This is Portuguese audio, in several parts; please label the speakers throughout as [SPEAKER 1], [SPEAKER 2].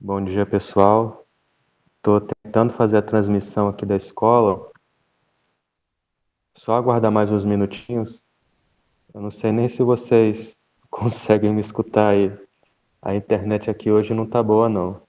[SPEAKER 1] Bom dia, pessoal. Estou tentando fazer a transmissão aqui da escola. Só aguardar mais uns minutinhos. Eu não sei nem se vocês conseguem me escutar aí. A internet aqui hoje não tá boa, não.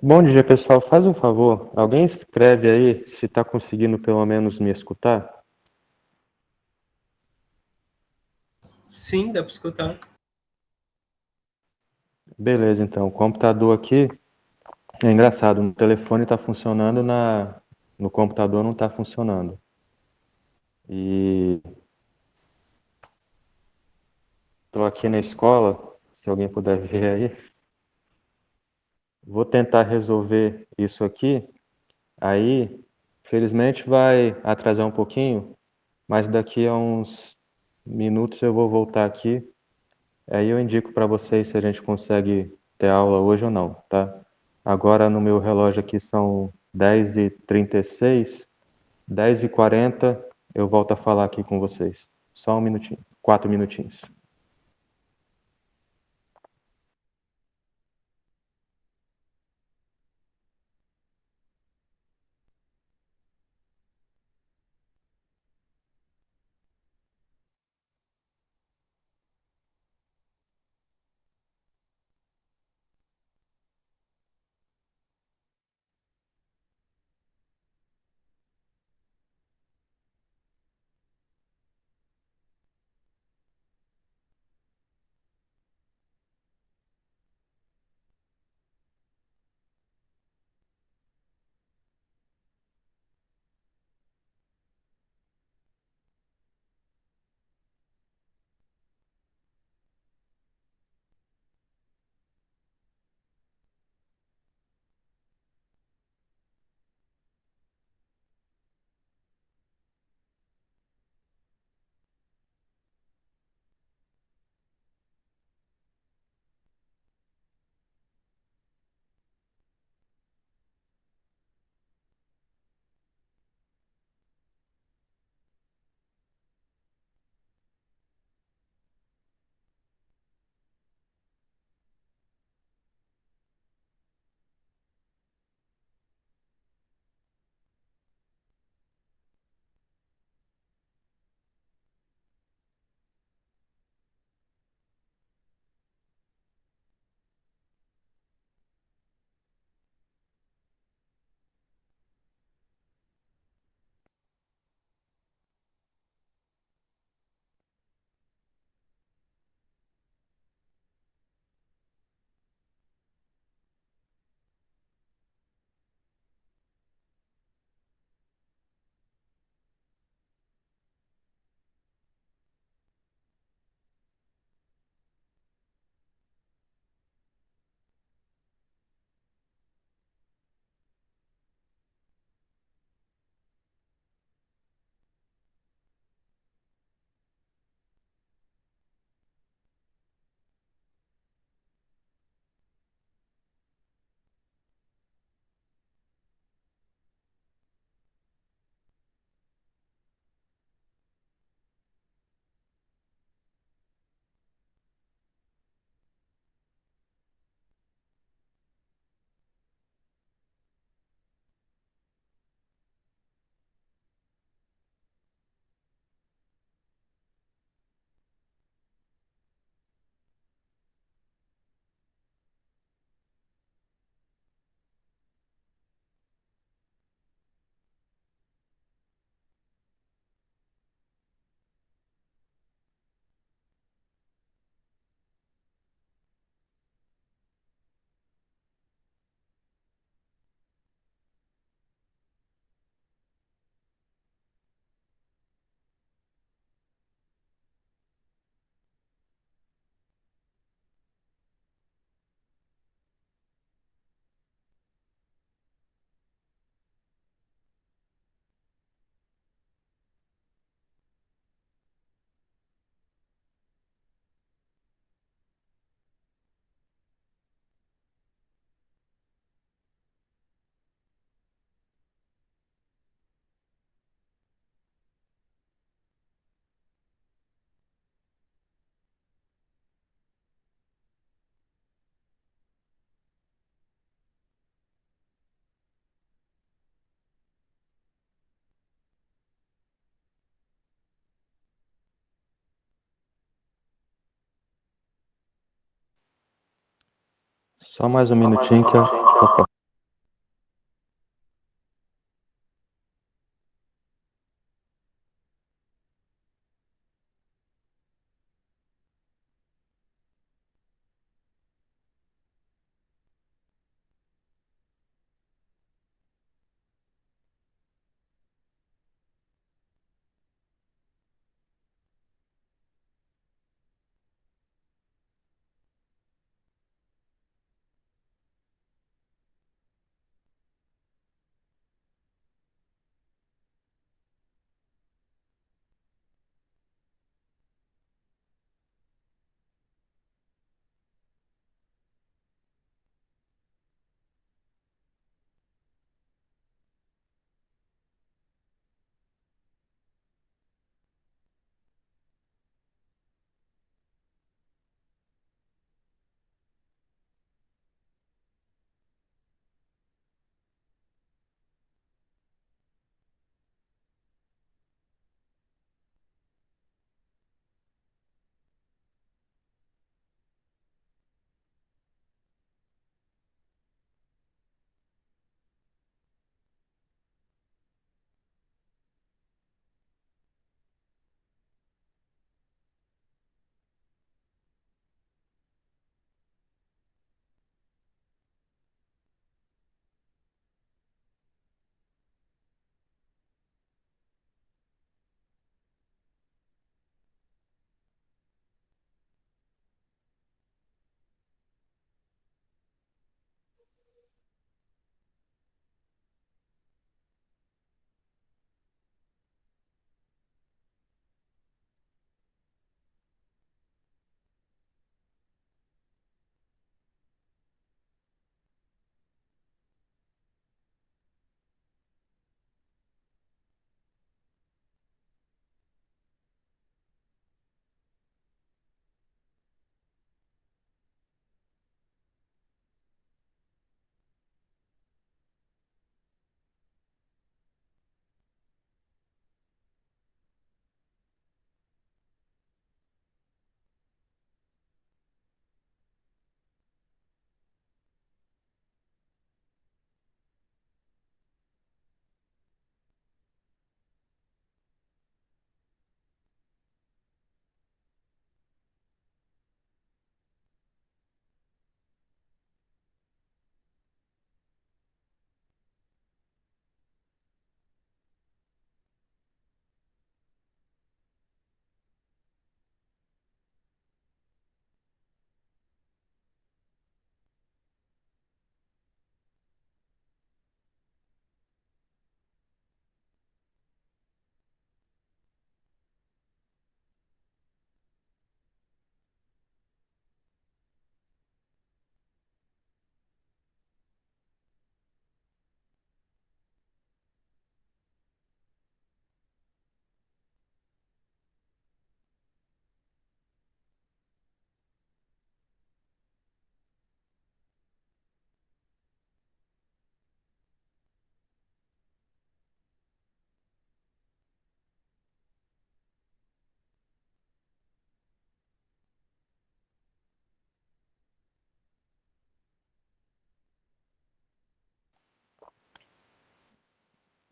[SPEAKER 1] Bom dia, pessoal. Faz um favor. Alguém escreve aí se está conseguindo pelo menos me escutar?
[SPEAKER 2] Sim, dá para escutar.
[SPEAKER 1] Beleza, então. O computador aqui é engraçado. No telefone está funcionando, no computador não está funcionando. E estou aqui na escola, se alguém puder ver aí. Vou tentar resolver isso aqui. Aí, felizmente, vai atrasar um pouquinho, mas daqui a uns minutos eu vou voltar aqui. Aí eu indico para vocês se a gente consegue ter aula hoje ou não, tá? Agora no meu relógio aqui são 10h36, 10h40 eu volto a falar aqui com vocês. Só um minutinho, 4 minutinhos. Só mais um minutinho que eu... Opa.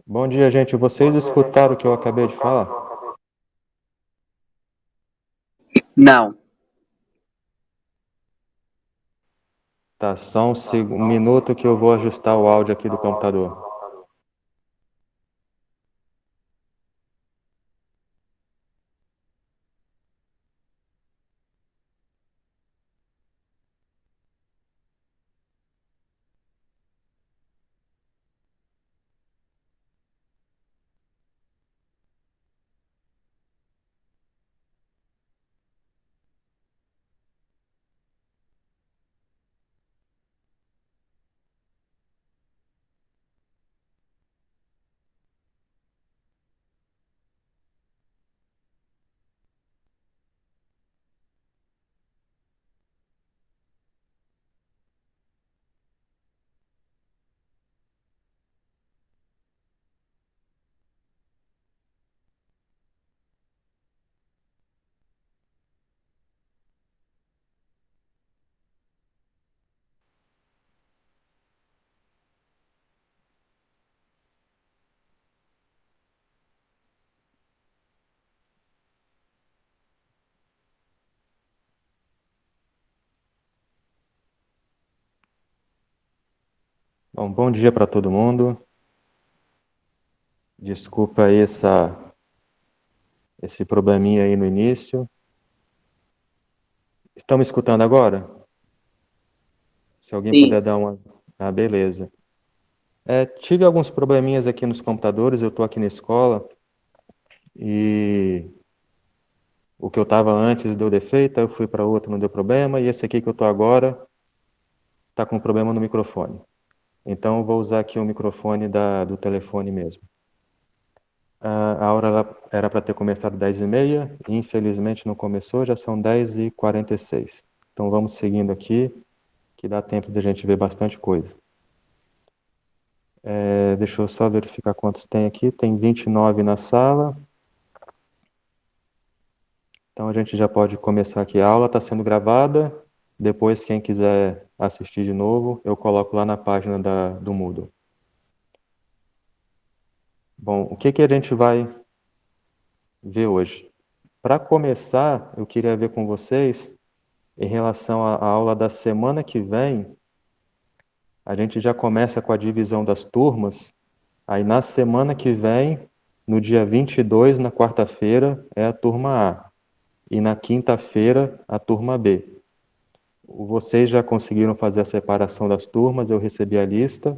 [SPEAKER 1] Bom dia, gente. Vocês escutaram o que eu acabei de falar?
[SPEAKER 3] Não.
[SPEAKER 1] Tá, só um minuto que eu vou ajustar o áudio aqui do computador. Bom dia para todo mundo. Desculpa aí esse probleminha aí no início. Estão me escutando agora? Se alguém puder
[SPEAKER 3] Sim,
[SPEAKER 1] dar uma... Ah, beleza. Tive alguns probleminhas aqui nos computadores, eu estou aqui na escola e o que eu estava antes deu defeito, aí eu fui para outro, não deu problema, e esse aqui que eu estou agora está com problema no microfone. Então eu vou usar aqui o microfone do telefone mesmo. A hora era para ter começado 10h30, e infelizmente não começou, já são 10h46. Então vamos seguindo aqui, que dá tempo de a gente ver bastante coisa. Deixa eu só verificar quantos tem aqui. Tem 29 na sala. Então a gente já pode começar aqui. A aula está sendo gravada. Depois, quem quiser assistir de novo, eu coloco lá na página do Moodle. Bom, o que a gente vai ver hoje? Para começar, eu queria ver com vocês, em relação à aula da semana que vem, a gente já começa com a divisão das turmas. Aí na semana que vem, no dia 22, na quarta-feira, é a turma A. E na quinta-feira, a turma B. Vocês já conseguiram fazer a separação das turmas, eu recebi a lista.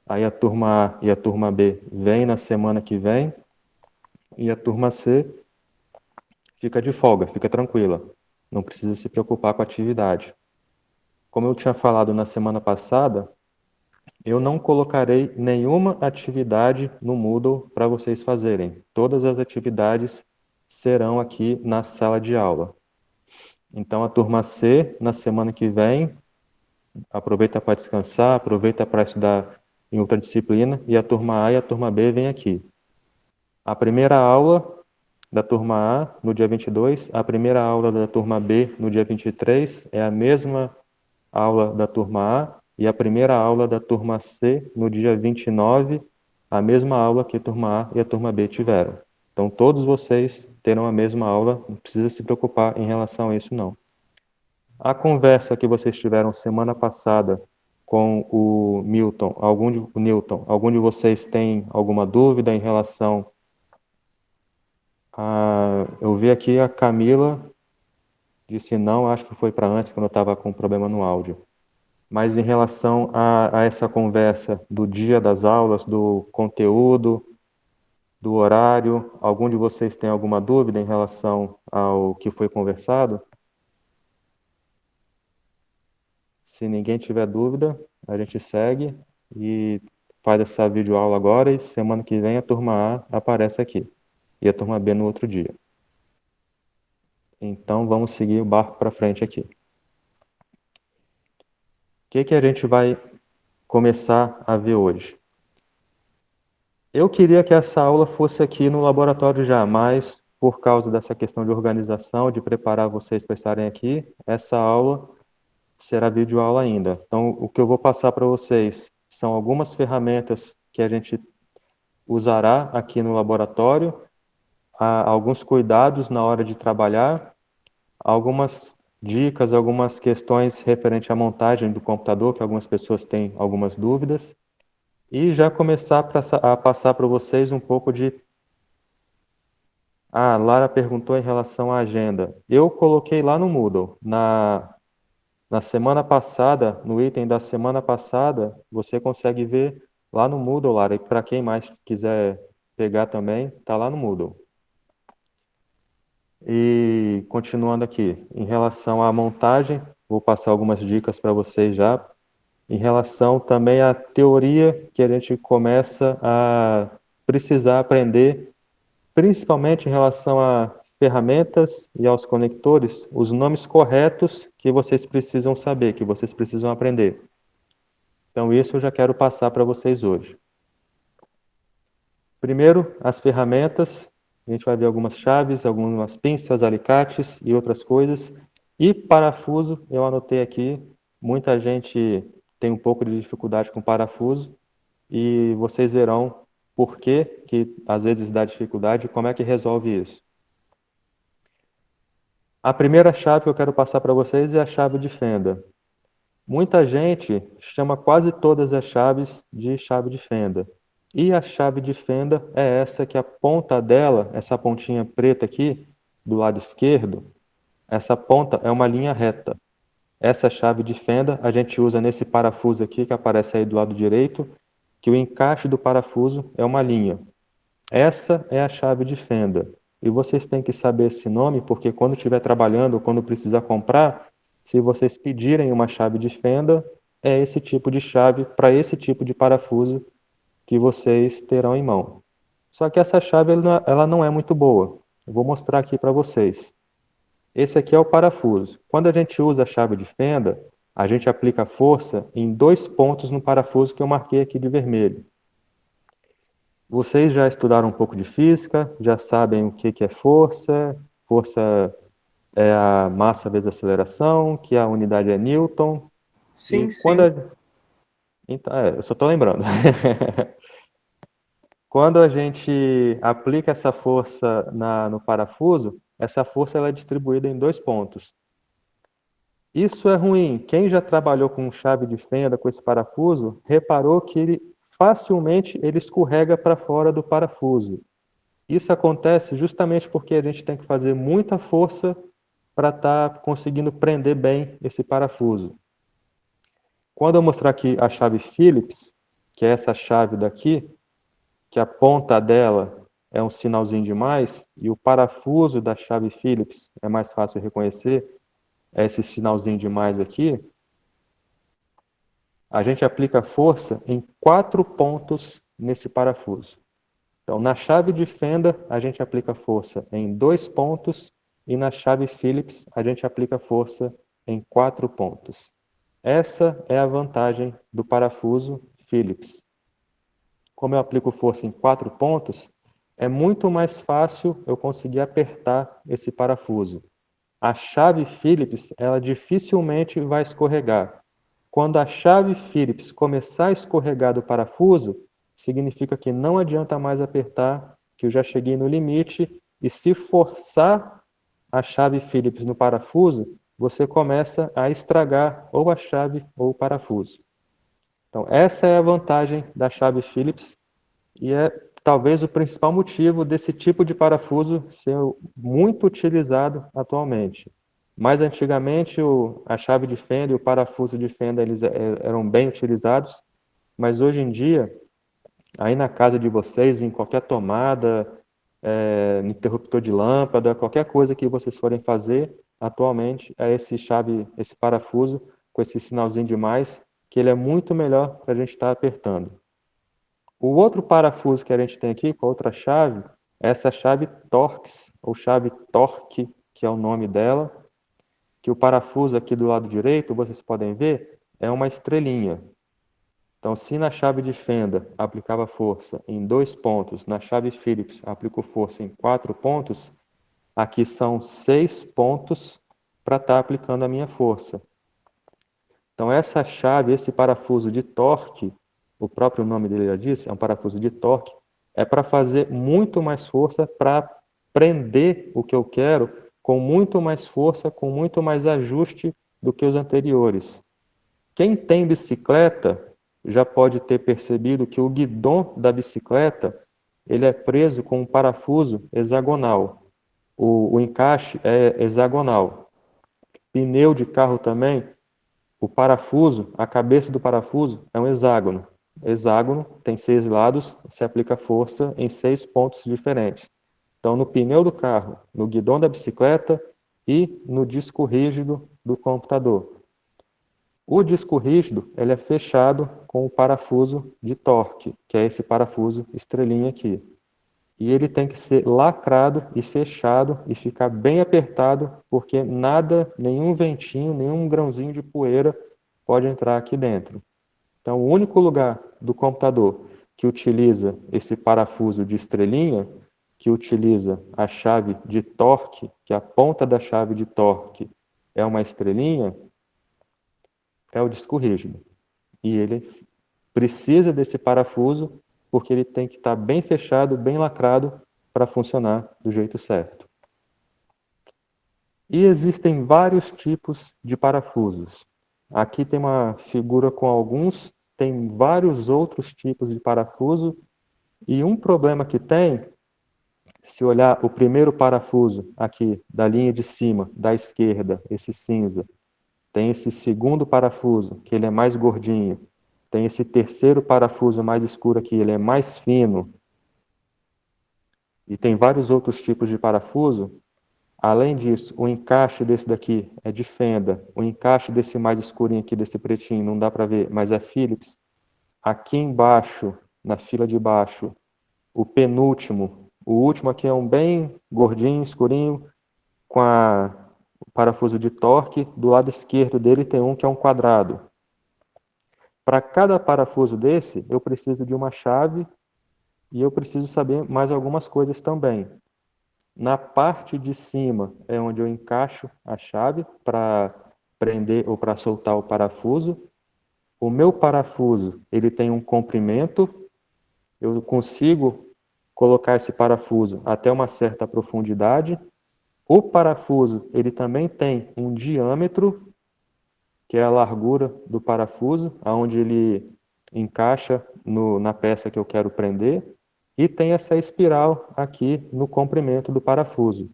[SPEAKER 1] Aí a turma A e a turma B vêm na semana que vem. E a turma C fica de folga, fica tranquila. Não precisa se preocupar com a atividade. Como eu tinha falado na semana passada, eu não colocarei nenhuma atividade no Moodle para vocês fazerem. Todas as atividades serão aqui na sala de aula. Então, a turma C, na semana que vem, aproveita para descansar, aproveita para estudar em outra disciplina, e a turma A e a turma B vêm aqui. A primeira aula da turma A, no dia 22, a primeira aula da turma B, no dia 23, é a mesma aula da turma A, e a primeira aula da turma C, no dia 29, a mesma aula que a turma A e a turma B tiveram. Então, todos vocês terão a mesma aula, não precisa se preocupar em relação a isso, não. A conversa que vocês tiveram semana passada com o Newton, algum de vocês tem alguma dúvida em relação a... Eu vi aqui a Camila disse não, acho que foi para antes, quando eu estava com problema no áudio. Mas em relação a essa conversa do dia das aulas, do conteúdo, do horário, algum de vocês tem alguma dúvida em relação ao que foi conversado? Se ninguém tiver dúvida, a gente segue e faz essa videoaula agora, e semana que vem a turma A aparece aqui e a turma B no outro dia. Então vamos seguir o barco para frente aqui. O que a gente vai começar a ver hoje? Eu queria que essa aula fosse aqui no laboratório já, mas por causa dessa questão de organização, de preparar vocês para estarem aqui, essa aula será videoaula ainda. Então, o que eu vou passar para vocês são algumas ferramentas que a gente usará aqui no laboratório, alguns cuidados na hora de trabalhar, algumas dicas, algumas questões referente à montagem do computador, que algumas pessoas têm algumas dúvidas, e já começar a passar para vocês um pouco de... Lara perguntou em relação à agenda. Eu coloquei lá no Moodle, na semana passada, no item da semana passada, você consegue ver lá no Moodle, Lara, e para quem mais quiser pegar também, está lá no Moodle. E continuando aqui, em relação à montagem, vou passar algumas dicas para vocês já. Em relação também à teoria, que a gente começa a precisar aprender, principalmente em relação a ferramentas e aos conectores, os nomes corretos que vocês precisam saber, que vocês precisam aprender. Então, isso eu já quero passar para vocês hoje. Primeiro, as ferramentas. A gente vai ver algumas chaves, algumas pinças, alicates e outras coisas. E parafuso, eu anotei aqui. Muita gente tem um pouco de dificuldade com parafuso. E vocês verão por que às vezes dá dificuldade e como é que resolve isso. A primeira chave que eu quero passar para vocês é a chave de fenda. Muita gente chama quase todas as chaves de chave de fenda. E a chave de fenda é essa que a ponta dela, essa pontinha preta aqui, do lado esquerdo, essa ponta é uma linha reta. Essa chave de fenda a gente usa nesse parafuso aqui que aparece aí do lado direito, que o encaixe do parafuso é uma linha. Essa é a chave de fenda. E vocês têm que saber esse nome, porque quando estiver trabalhando ou quando precisar comprar, se vocês pedirem uma chave de fenda, é esse tipo de chave para esse tipo de parafuso que vocês terão em mão. Só que essa chave ela não é muito boa. Eu vou mostrar aqui para vocês. Esse aqui é o parafuso. Quando a gente usa a chave de fenda, a gente aplica força em 2 pontos no parafuso que eu marquei aqui de vermelho. Vocês já estudaram um pouco de física, já sabem o que é força. Força é a massa vezes a aceleração, que a unidade é Newton.
[SPEAKER 2] Sim,
[SPEAKER 1] E
[SPEAKER 2] sim.
[SPEAKER 1] Então, eu só estou lembrando. Quando a gente aplica essa força no parafuso, essa força ela é distribuída em 2 pontos. Isso é ruim. Quem já trabalhou com chave de fenda, com esse parafuso, reparou que facilmente ele escorrega para fora do parafuso. Isso acontece justamente porque a gente tem que fazer muita força para estar conseguindo prender bem esse parafuso. Quando eu mostrar aqui a chave Phillips, que é essa chave daqui, que a ponta dela é um sinalzinho de mais, e o parafuso da chave Phillips é mais fácil de reconhecer, é esse sinalzinho de mais aqui, a gente aplica força em 4 pontos nesse parafuso. Então, na chave de fenda, a gente aplica força em 2 pontos, e na chave Phillips, a gente aplica força em 4 pontos. Essa é a vantagem do parafuso Phillips. Como eu aplico força em 4 pontos, é muito mais fácil eu conseguir apertar esse parafuso. A chave Phillips, ela dificilmente vai escorregar. Quando a chave Phillips começar a escorregar do parafuso, significa que não adianta mais apertar, que eu já cheguei no limite, e se forçar a chave Phillips no parafuso, você começa a estragar ou a chave ou o parafuso. Então, essa é a vantagem da chave Phillips e é talvez o principal motivo desse tipo de parafuso ser muito utilizado atualmente. Mais antigamente, a chave de fenda e o parafuso de fenda eles eram bem utilizados, mas hoje em dia, aí na casa de vocês, em qualquer tomada, no interruptor de lâmpada, qualquer coisa que vocês forem fazer, atualmente é esse parafuso com esse sinalzinho de mais, que ele é muito melhor para a gente estar apertando. O outro parafuso que a gente tem aqui, com a outra chave, é essa chave Torx, ou chave Torque, que é o nome dela, que o parafuso aqui do lado direito, vocês podem ver, é uma estrelinha. Então, se na chave de fenda aplicava força em 2 pontos, na chave Phillips aplicou força em 4 pontos, aqui são 6 pontos para estar aplicando a minha força. Então, essa chave, esse parafuso de torque, o próprio nome dele já disse, é um parafuso de torque, é para fazer muito mais força, para prender o que eu quero com muito mais força, com muito mais ajuste do que os anteriores. Quem tem bicicleta já pode ter percebido que o guidão da bicicleta ele é preso com um parafuso hexagonal. O encaixe é hexagonal. Pneu de carro também, o parafuso, a cabeça do parafuso é um hexágono. Hexágono tem 6 lados, se aplica força em 6 pontos diferentes. Então, no pneu do carro, no guidão da bicicleta e no disco rígido do computador. O disco rígido ele é fechado com o parafuso de torque, que é esse parafuso estrelinha aqui. E ele tem que ser lacrado e fechado e ficar bem apertado, porque nada, nenhum ventinho, nenhum grãozinho de poeira pode entrar aqui dentro. Então, o único lugar do computador que utiliza esse parafuso de estrelinha, que utiliza a chave de torque, que a ponta da chave de torque é uma estrelinha, é o disco rígido. E ele precisa desse parafuso porque ele tem que estar bem fechado, bem lacrado para funcionar do jeito certo. E existem vários tipos de parafusos. Aqui tem uma figura com alguns, tem vários outros tipos de parafuso, e um problema que tem, se olhar o primeiro parafuso aqui, da linha de cima, da esquerda, esse cinza, tem esse segundo parafuso, que ele é mais gordinho, tem esse terceiro parafuso mais escuro aqui, ele é mais fino, e tem vários outros tipos de parafuso. Além disso, o encaixe desse daqui é de fenda, o encaixe desse mais escurinho aqui, desse pretinho, não dá para ver, mas é Phillips. Aqui embaixo, na fila de baixo, o penúltimo, o último aqui é um bem gordinho, escurinho, com o parafuso de torque. Do lado esquerdo dele tem um que é um quadrado. Para cada parafuso desse, eu preciso de uma chave e eu preciso saber mais algumas coisas também. Na parte de cima é onde eu encaixo a chave para prender ou para soltar o parafuso. O meu parafuso, ele tem um comprimento, eu consigo colocar esse parafuso até uma certa profundidade. O parafuso, ele também tem um diâmetro, que é a largura do parafuso, aonde ele encaixa na peça que eu quero prender, e tem essa espiral aqui no comprimento do parafuso. O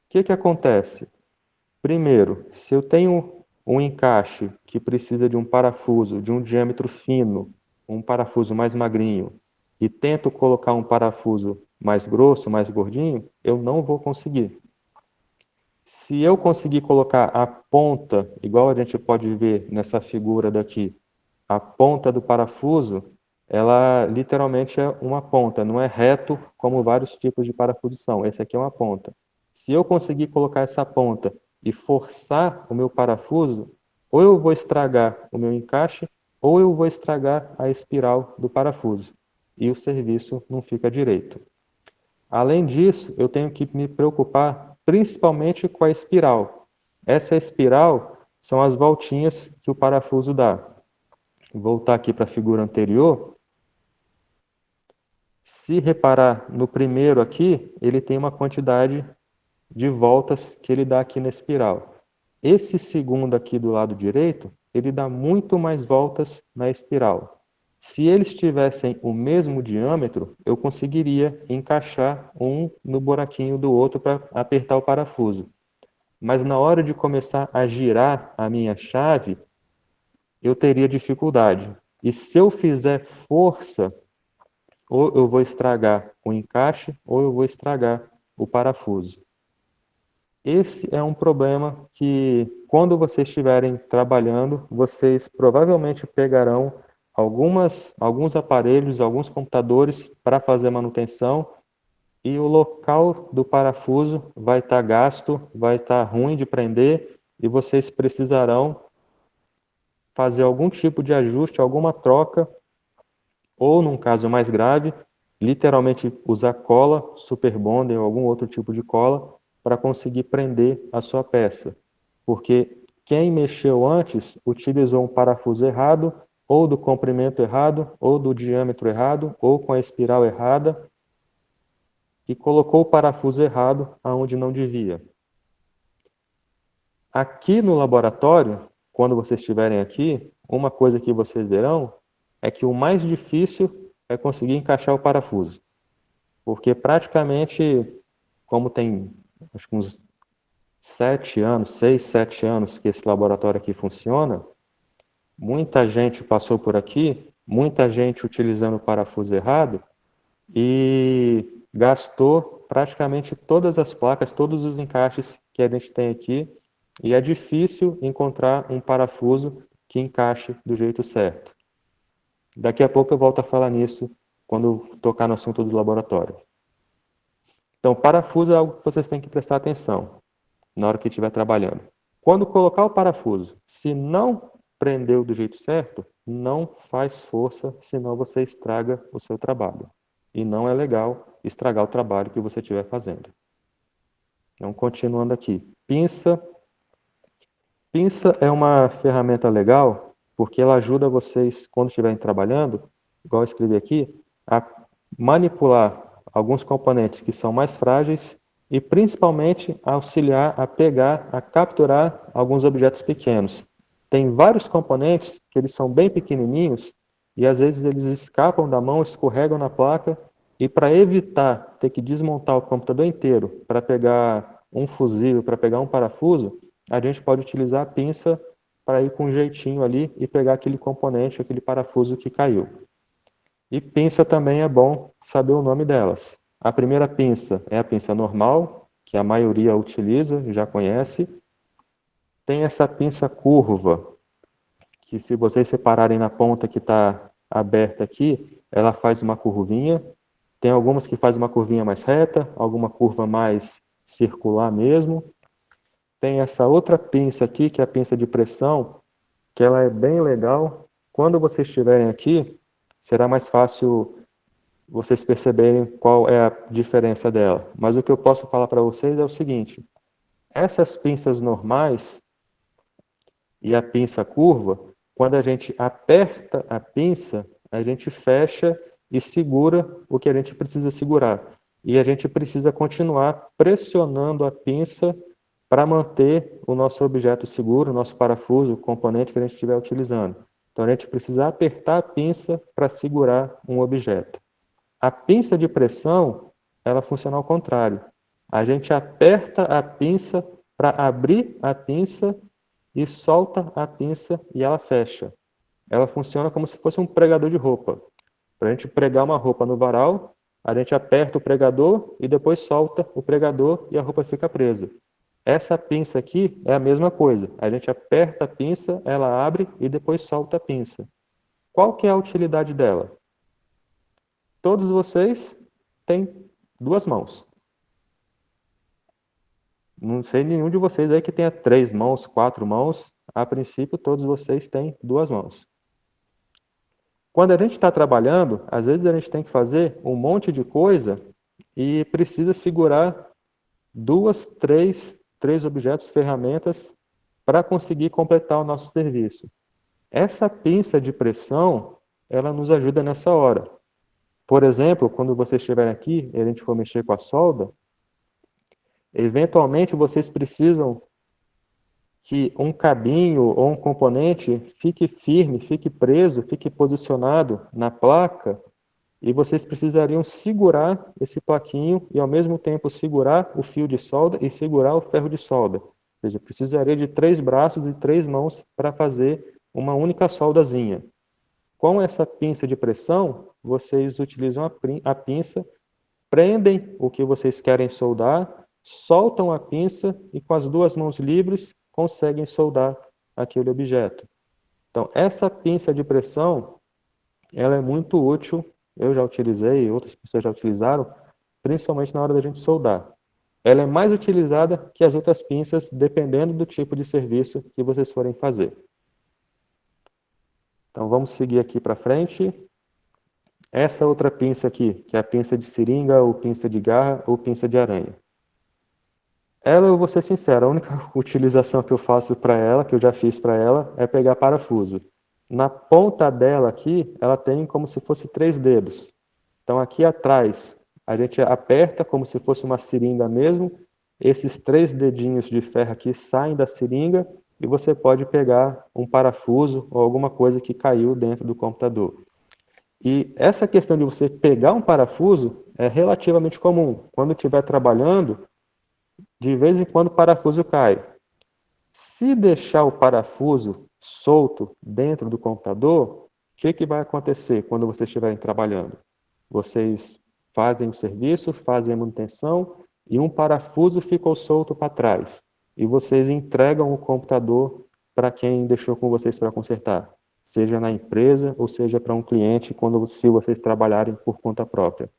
[SPEAKER 1] que acontece? Primeiro, se eu tenho um encaixe que precisa de um parafuso de um diâmetro fino, um parafuso mais magrinho, e tento colocar um parafuso mais grosso, mais gordinho, eu não vou conseguir. Se eu conseguir colocar a ponta, igual a gente pode ver nessa figura daqui, a ponta do parafuso, ela literalmente é uma ponta, não é reto como vários tipos de parafuso são. Esse aqui é uma ponta. Se eu conseguir colocar essa ponta e forçar o meu parafuso, ou eu vou estragar o meu encaixe, ou eu vou estragar a espiral do parafuso. E o serviço não fica direito. Além disso, eu tenho que me preocupar principalmente com a espiral. Essa espiral são as voltinhas que o parafuso dá. Vou voltar aqui para a figura anterior. Se reparar no primeiro aqui, ele tem uma quantidade de voltas que ele dá aqui na espiral. Esse segundo aqui do lado direito, ele dá muito mais voltas na espiral. Se eles tivessem o mesmo diâmetro, eu conseguiria encaixar um no buraquinho do outro para apertar o parafuso. Mas na hora de começar a girar a minha chave, eu teria dificuldade. E se eu fizer força, ou eu vou estragar o encaixe, ou eu vou estragar o parafuso. Esse é um problema que, quando vocês estiverem trabalhando, vocês provavelmente pegarão alguns aparelhos, alguns computadores para fazer manutenção, e o local do parafuso vai estar gasto, vai estar ruim de prender, e vocês precisarão fazer algum tipo de ajuste, alguma troca, ou, num caso mais grave, literalmente usar cola, super bonder ou algum outro tipo de cola para conseguir prender a sua peça. Porque quem mexeu antes utilizou um parafuso errado, ou do comprimento errado, ou do diâmetro errado, ou com a espiral errada, e colocou o parafuso errado aonde não devia. Aqui no laboratório, quando vocês estiverem aqui, uma coisa que vocês verão é que o mais difícil é conseguir encaixar o parafuso. Porque praticamente, como tem acho que uns 6, 7 anos que esse laboratório aqui funciona, muita gente passou por aqui, muita gente utilizando o parafuso errado e gastou praticamente todas as placas, todos os encaixes que a gente tem aqui, e é difícil encontrar um parafuso que encaixe do jeito certo. Daqui a pouco eu volto a falar nisso quando tocar no assunto do laboratório. Então, parafuso é algo que vocês têm que prestar atenção na hora que estiver trabalhando. Quando colocar o parafuso, se não prendeu do jeito certo, não faz força, senão você estraga o seu trabalho. E não é legal estragar o trabalho que você estiver fazendo. Então, continuando aqui. Pinça. Pinça é uma ferramenta legal, porque ela ajuda vocês, quando estiverem trabalhando, igual eu escrevi aqui, a manipular alguns componentes que são mais frágeis e, principalmente, auxiliar a pegar, a capturar alguns objetos pequenos. tem vários componentes que eles são bem pequenininhos e às vezes eles escapam da mão, escorregam na placa e para evitar ter que desmontar o computador inteiro para pegar um fusível, para pegar um parafuso, a gente pode utilizar a pinça para ir com um jeitinho ali e pegar aquele componente, aquele parafuso que caiu. E pinça também é bom saber o nome delas. A primeira pinça é a pinça normal, que a maioria utiliza, já conhece. Tem essa pinça curva, que se vocês separarem na ponta que está aberta aqui, ela faz uma curvinha. Tem algumas que faz uma curvinha mais reta, alguma curva mais circular mesmo. Tem essa outra pinça aqui, que é a pinça de pressão, que ela é bem legal. Quando vocês estiverem aqui, será mais fácil vocês perceberem qual é a diferença dela. Mas o que eu posso falar para vocês é o seguinte: essas pinças normais e a pinça curva, quando a gente aperta a pinça, a gente fecha e segura o que a gente precisa segurar. E a gente precisa continuar pressionando a pinça para manter o nosso objeto seguro, o nosso parafuso, o componente que a gente estiver utilizando. Então a gente precisa apertar a pinça para segurar um objeto. A pinça de pressão, ela funciona ao contrário. A gente aperta a pinça para abrir a pinça e solta a pinça e ela fecha. Ela funciona como se fosse um pregador de roupa. Para a gente pregar uma roupa no varal, a gente aperta o pregador e depois solta o pregador e a roupa fica presa. Essa pinça aqui é a mesma coisa. A gente aperta a pinça, ela abre e depois solta a pinça. Qual que é a utilidade dela? Todos vocês têm duas mãos. Não sei nenhum de vocês aí que tenha 3 mãos, 4 mãos. A princípio, todos vocês têm duas mãos. Quando a gente está trabalhando, às vezes a gente tem que fazer um monte de coisa e precisa segurar duas, três objetos, ferramentas para conseguir completar o nosso serviço. Essa pinça de pressão, ela nos ajuda nessa hora. Por exemplo, quando vocês estiverem aqui e a gente for mexer com a solda, eventualmente vocês precisam que um cabinho ou um componente fique firme, fique preso, fique posicionado na placa e vocês precisariam segurar esse plaquinho e ao mesmo tempo segurar o fio de solda e segurar o ferro de solda. Ou seja, precisaria de 3 braços e 3 mãos para fazer uma única soldazinha. Com essa pinça de pressão, vocês utilizam a pinça, prendem o que vocês querem soldar, soltam a pinça e com as duas mãos livres conseguem soldar aquele objeto. Então, essa pinça de pressão, ela é muito útil. Eu já utilizei, outras pessoas já utilizaram, principalmente na hora da gente soldar. Ela é mais utilizada que as outras pinças, dependendo do tipo de serviço que vocês forem fazer. Então, vamos seguir aqui para frente. Essa outra pinça aqui, que é a pinça de seringa, ou pinça de garra, ou pinça de aranha. Ela, eu vou ser sincero, a única utilização que eu faço para ela, que eu já fiz para ela, é pegar parafuso. Na ponta dela aqui, ela tem como se fosse 3 dedos. Então aqui atrás, a gente aperta como se fosse uma seringa mesmo. Esses 3 dedinhos de ferro aqui saem da seringa e você pode pegar um parafuso ou alguma coisa que caiu dentro do computador. E essa questão de você pegar um parafuso é relativamente comum. Quando estiver trabalhando, de vez em quando o parafuso cai. Se deixar o parafuso solto dentro do computador, o que vai acontecer quando vocês estiverem trabalhando? Vocês fazem o serviço, fazem a manutenção e um parafuso ficou solto para trás. E vocês entregam o computador para quem deixou com vocês para consertar, seja na empresa ou seja para um cliente, se vocês trabalharem por conta própria.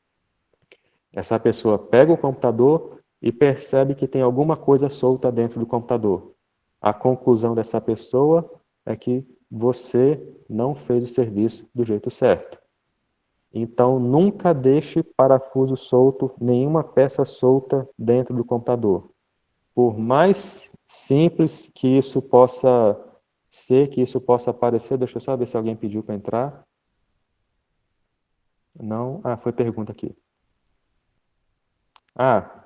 [SPEAKER 1] Essa pessoa pega o computador e percebe que tem alguma coisa solta dentro do computador. A conclusão dessa pessoa é que você não fez o serviço do jeito certo. Então, nunca deixe parafuso solto, nenhuma peça solta dentro do computador. Por mais simples que isso possa ser, que isso possa parecer, deixa eu só ver se alguém pediu para entrar. Não? Ah, foi pergunta aqui. Ah,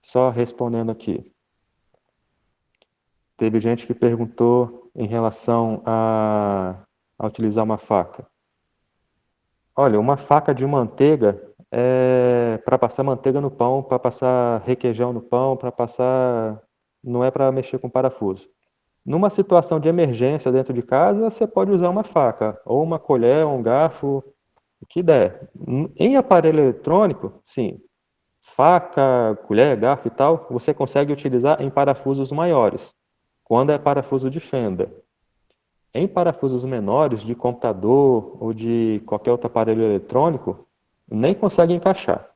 [SPEAKER 1] só respondendo aqui. Teve gente que perguntou em relação a utilizar uma faca. Olha, uma faca de manteiga é para passar manteiga no pão, para passar requeijão no pão, para passar. Não é para mexer com parafuso. Numa situação de emergência dentro de casa, você pode usar uma faca, ou uma colher, ou um garfo, o que der. Em aparelho eletrônico, sim, faca, colher, garfo e tal, você consegue utilizar em parafusos maiores, quando é parafuso de fenda. Em parafusos menores, de computador ou de qualquer outro aparelho eletrônico, nem consegue encaixar.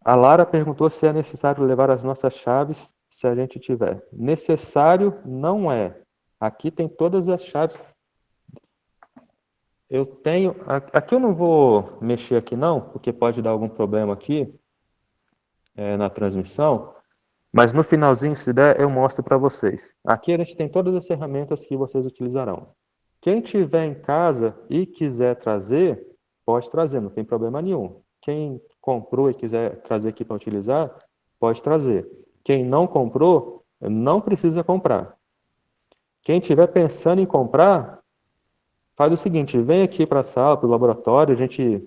[SPEAKER 1] A Lara perguntou se é necessário levar as nossas chaves se a gente tiver. Necessário não é. Aqui tem todas as chaves. Eu tenho. Aqui eu não vou mexer aqui não, porque pode dar algum problema aqui na transmissão. Mas no finalzinho, se der, eu mostro para vocês. Aqui a gente tem todas as ferramentas que vocês utilizarão. Quem tiver em casa e quiser trazer, pode trazer, não tem problema nenhum. Quem comprou e quiser trazer aqui para utilizar, pode trazer. Quem não comprou, não precisa comprar. Quem estiver pensando em comprar, faz o seguinte, vem aqui para a sala, para o laboratório, a gente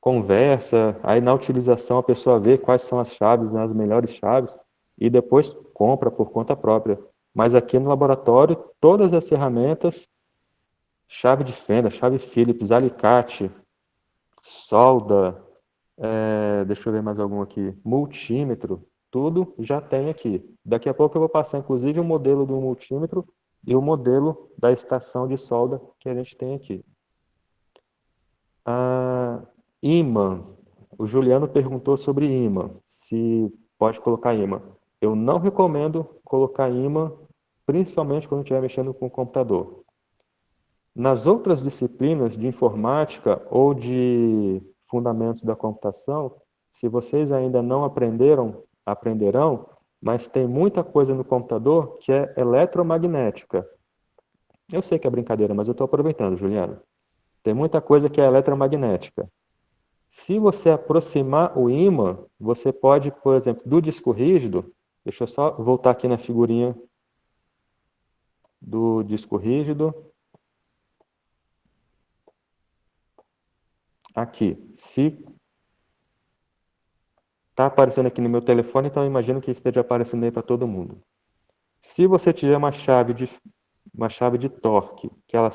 [SPEAKER 1] conversa, aí na utilização a pessoa vê quais são as chaves, né, as melhores chaves, e depois compra por conta própria. Mas aqui no laboratório, todas as ferramentas, chave de fenda, chave Phillips, alicate, solda, deixa eu ver mais algum aqui, multímetro, tudo já tem aqui. Daqui a pouco eu vou passar inclusive o modelo do multímetro e o modelo da estação de solda que a gente tem aqui. Ímã. O Juliano perguntou sobre ímã, se pode colocar ímã. Eu não recomendo colocar ímã, principalmente quando estiver mexendo com o computador. Nas outras disciplinas de informática ou de fundamentos da computação, se vocês ainda não aprenderam, aprenderão, mas tem muita coisa no computador que é eletromagnética. Eu sei que é brincadeira, mas eu estou aproveitando, Juliano. Tem muita coisa que é eletromagnética. Se você aproximar o ímã, você pode, por exemplo, do disco rígido, deixa eu só voltar aqui na figurinha do disco rígido. Aqui, se está aparecendo aqui no meu telefone, então eu imagino que esteja aparecendo aí para todo mundo. Se você tiver uma chave de torque, que ela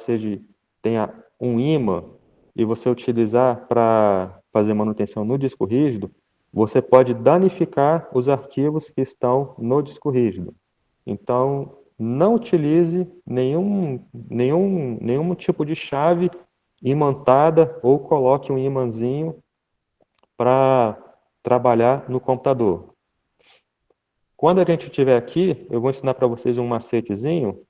[SPEAKER 1] tenha um ímã, e você utilizar para fazer manutenção no disco rígido, você pode danificar os arquivos que estão no disco rígido. Então, não utilize nenhum tipo de chave imantada ou coloque um imãzinho para trabalhar no computador. Quando a gente estiver aqui, eu vou ensinar para vocês um macetezinho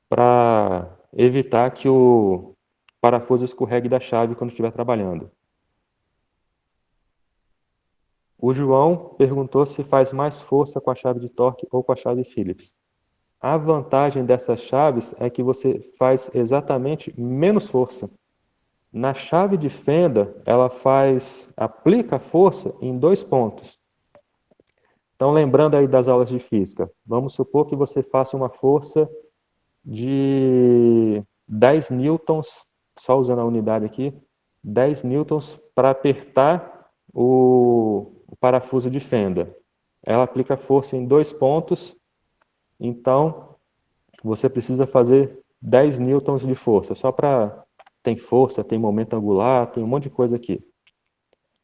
[SPEAKER 1] para evitar que o parafuso escorregue da chave quando estiver trabalhando. O João perguntou se faz mais força com a chave de torque ou com a chave Phillips. A vantagem dessas chaves é que você faz exatamente menos força. Na chave de fenda, ela aplica força em 2 pontos. Então, lembrando aí das aulas de física, vamos supor que você faça uma força de 10 newtons, só usando a unidade aqui, 10 newtons para apertar o parafuso de fenda. Ela aplica força em 2 pontos, então você precisa fazer 10 newtons de força, só para... Tem força, tem momento angular, tem um monte de coisa aqui.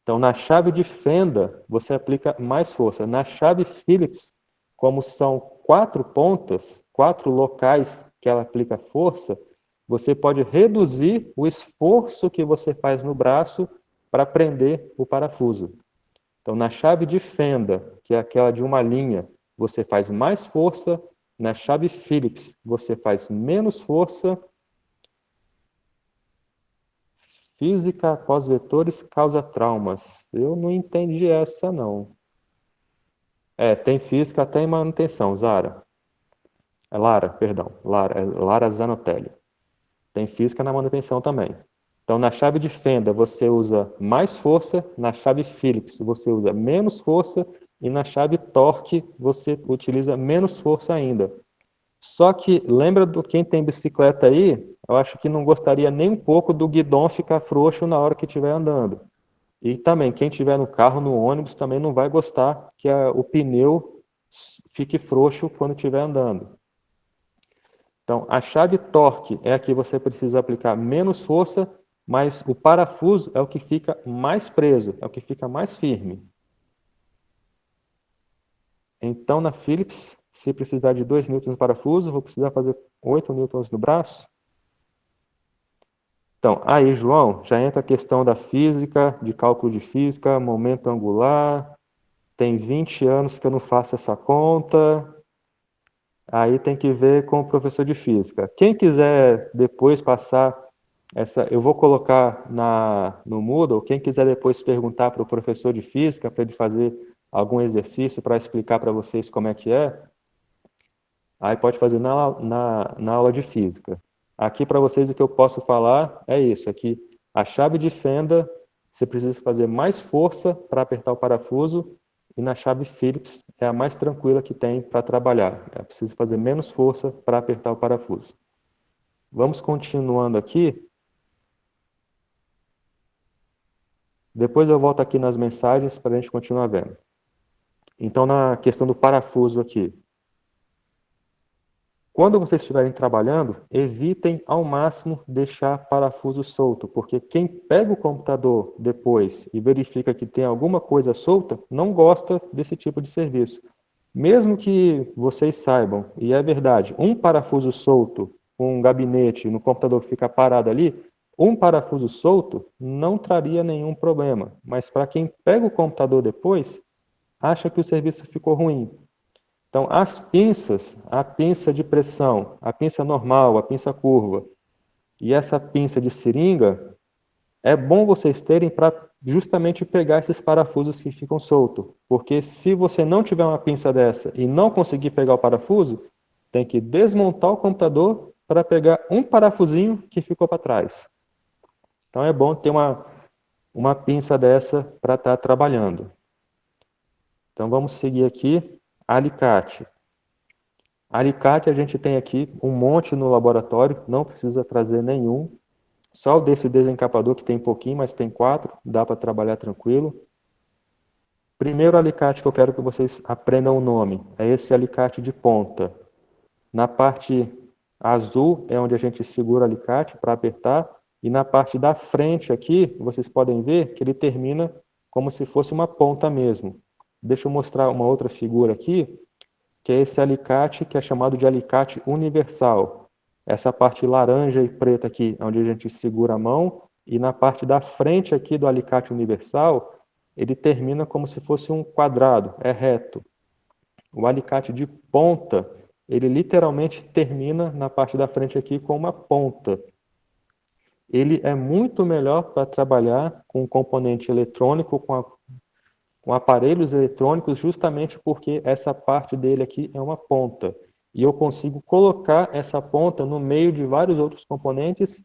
[SPEAKER 1] Então, na chave de fenda, você aplica mais força. Na chave Phillips, como são 4 pontas, 4 locais que ela aplica força, você pode reduzir o esforço que você faz no braço para prender o parafuso. Então, na chave de fenda, que é aquela de uma linha, você faz mais força. Na chave Phillips, você faz menos força. Física após vetores causa traumas. Eu não entendi essa, não. Tem física até em manutenção, Zara. Lara, perdão. Lara Zanotelli. Tem física na manutenção também. Então, na chave de fenda, você usa mais força. Na chave Phillips, você usa menos força. e na chave torque você utiliza menos força ainda. Só que lembra do quem tem bicicleta aí, eu acho que não gostaria nem um pouco do guidão ficar frouxo na hora que estiver andando. E também, quem estiver no carro, no ônibus, também não vai gostar que o pneu fique frouxo quando estiver andando. Então, a chave torque é a que você precisa aplicar menos força, mas o parafuso é o que fica mais preso, é o que fica mais firme. Então, na Philips, se precisar de 2 newtons no parafuso, vou precisar fazer 8 newtons no braço. Então, aí, João, já entra a questão da física, de cálculo de física, momento angular. Tem 20 anos que eu não faço essa conta. Aí tem que ver com o professor de física. Quem quiser depois passar essa, eu vou colocar no Moodle, quem quiser depois perguntar para o professor de física, para ele fazer algum exercício para explicar para vocês como é que é, aí pode fazer na aula de física. Aqui para vocês o que eu posso falar é isso, aqui a chave de fenda, você precisa fazer mais força para apertar o parafuso, e na chave Phillips é a mais tranquila que tem para trabalhar. É preciso fazer menos força para apertar o parafuso. Vamos continuando aqui. Depois eu volto aqui nas mensagens para a gente continuar vendo. Então, na questão do parafuso aqui. Quando vocês estiverem trabalhando, evitem ao máximo deixar parafuso solto, porque quem pega o computador depois e verifica que tem alguma coisa solta, não gosta desse tipo de serviço. Mesmo que vocês saibam, e é verdade, um parafuso solto, um gabinete no computador que fica parado ali, um parafuso solto não traria nenhum problema. Mas para quem pega o computador depois, acha que o serviço ficou ruim. Então, as pinças, a pinça de pressão, a pinça normal, a pinça curva e essa pinça de seringa, é bom vocês terem para justamente pegar esses parafusos que ficam soltos. Porque se você não tiver uma pinça dessa e não conseguir pegar o parafuso, tem que desmontar o computador para pegar um parafusinho que ficou para trás. Então é bom ter uma pinça dessa para estar trabalhando. Então vamos seguir aqui. Alicate. Alicate a gente tem aqui um monte no laboratório, não precisa trazer nenhum. Só o desse desencapador que tem pouquinho, mas tem 4, dá para trabalhar tranquilo. Primeiro alicate que eu quero que vocês aprendam o nome, é esse alicate de ponta. Na parte azul é onde a gente segura o alicate para apertar, e na parte da frente aqui, vocês podem ver que ele termina como se fosse uma ponta mesmo. Deixa eu mostrar uma outra figura aqui, que é esse alicate que é chamado de alicate universal. Essa parte laranja e preta aqui, onde a gente segura a mão, e na parte da frente aqui do alicate universal, ele termina como se fosse um quadrado, é reto. O alicate de ponta, ele literalmente termina na parte da frente aqui com uma ponta. Ele é muito melhor para trabalhar com componente eletrônico, com aparelhos eletrônicos, justamente porque essa parte dele aqui é uma ponta. E eu consigo colocar essa ponta no meio de vários outros componentes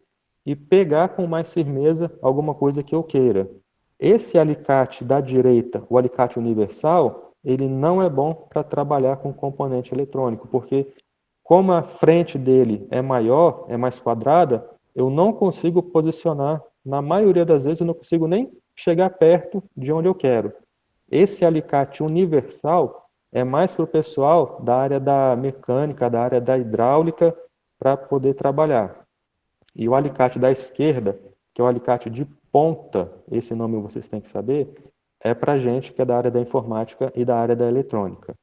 [SPEAKER 1] e pegar com mais firmeza alguma coisa que eu queira. Esse alicate da direita, o alicate universal, ele não é bom para trabalhar com componente eletrônico, porque como a frente dele é maior, é mais quadrada, eu não consigo posicionar, na maioria das vezes eu não consigo nem chegar perto de onde eu quero. Esse alicate universal é mais para o pessoal da área da mecânica, da área da hidráulica, para poder trabalhar. E o alicate da esquerda, que é o alicate de ponta, esse nome vocês têm que saber, é para gente que é da área da informática e da área da eletrônica.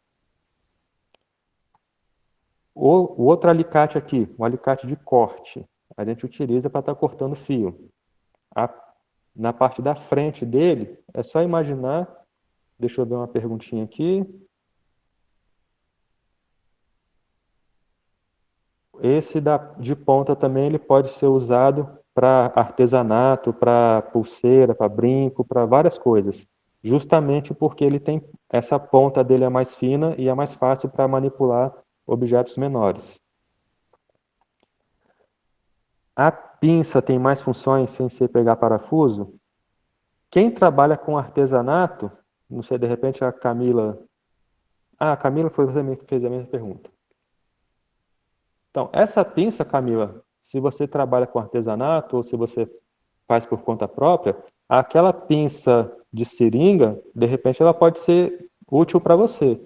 [SPEAKER 1] O outro alicate aqui, o alicate de corte, a gente utiliza para estar cortando fio. Na parte da frente dele, é só imaginar. Deixa eu ver uma perguntinha aqui. Esse de ponta também ele pode ser usado para artesanato, para pulseira, para brinco, para várias coisas. Justamente porque ele tem essa ponta dele é mais fina e é mais fácil para manipular objetos menores. A pinça tem mais funções sem ser pegar parafuso? Quem trabalha com artesanato Não sei, de repente a Camila... Ah, a Camila foi você que fez a mesma pergunta. Então, essa pinça, Camila, se você trabalha com artesanato ou se você faz por conta própria, aquela pinça de seringa, de repente, ela pode ser útil para você.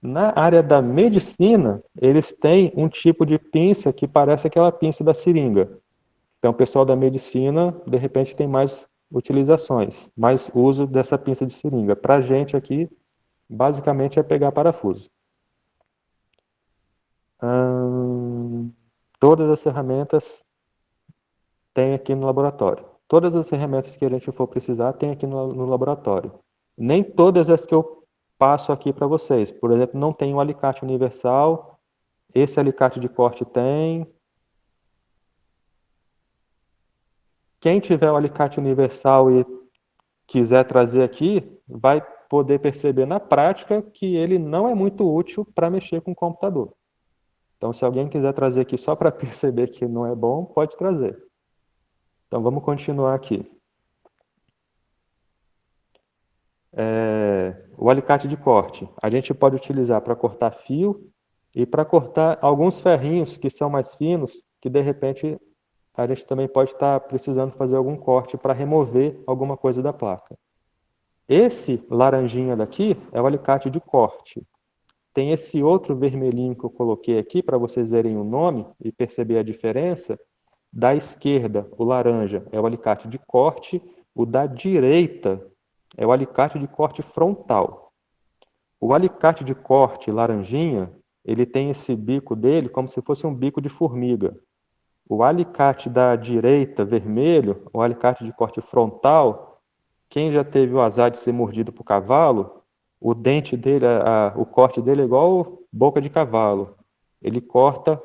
[SPEAKER 1] Na área da medicina, eles têm um tipo de pinça que parece aquela pinça da seringa. Então, o pessoal da medicina, de repente, tem mais utilizações, mais uso dessa pinça de seringa. Para a gente aqui, basicamente, é pegar parafuso. Todas as ferramentas tem aqui no laboratório. Todas as ferramentas que a gente for precisar tem aqui no laboratório. Nem todas as que eu passo aqui para vocês. Por exemplo, não tem o alicate universal. Esse alicate de corte tem. Quem tiver o alicate universal e quiser trazer aqui, vai poder perceber na prática que ele não é muito útil para mexer com o computador. Então, se alguém quiser trazer aqui só para perceber que não é bom, pode trazer. Então, vamos continuar aqui. O alicate de corte. A gente pode utilizar para cortar fio e para cortar alguns ferrinhos que são mais finos, que de repente a gente também pode estar precisando fazer algum corte para remover alguma coisa da placa. Esse laranjinha daqui é o alicate de corte. Tem esse outro vermelhinho que eu coloquei aqui para vocês verem o nome e perceber a diferença. Da esquerda, o laranja é o alicate de corte, o da direita é o alicate de corte frontal. O alicate de corte laranjinha, ele tem esse bico dele como se fosse um bico de formiga. O alicate da direita, vermelho, o alicate de corte frontal, quem já teve o azar de ser mordido por cavalo, o dente dele, o corte dele é igual boca de cavalo. Ele corta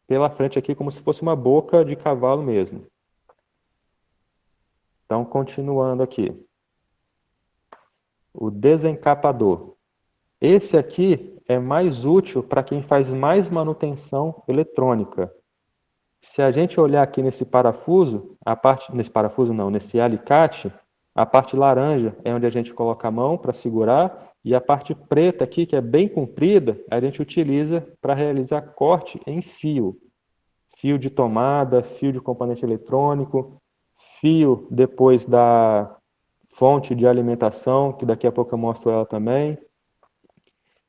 [SPEAKER 1] pela frente aqui como se fosse uma boca de cavalo mesmo. Então, continuando aqui. O desencapador. Esse aqui é mais útil para quem faz mais manutenção eletrônica. Se a gente olhar aqui nesse parafuso, nesse alicate, a parte laranja é onde a gente coloca a mão para segurar e a parte preta aqui, que é bem comprida, a gente utiliza para realizar corte em fio. Fio de tomada, fio de componente eletrônico, fio depois da fonte de alimentação, que daqui a pouco eu mostro ela também.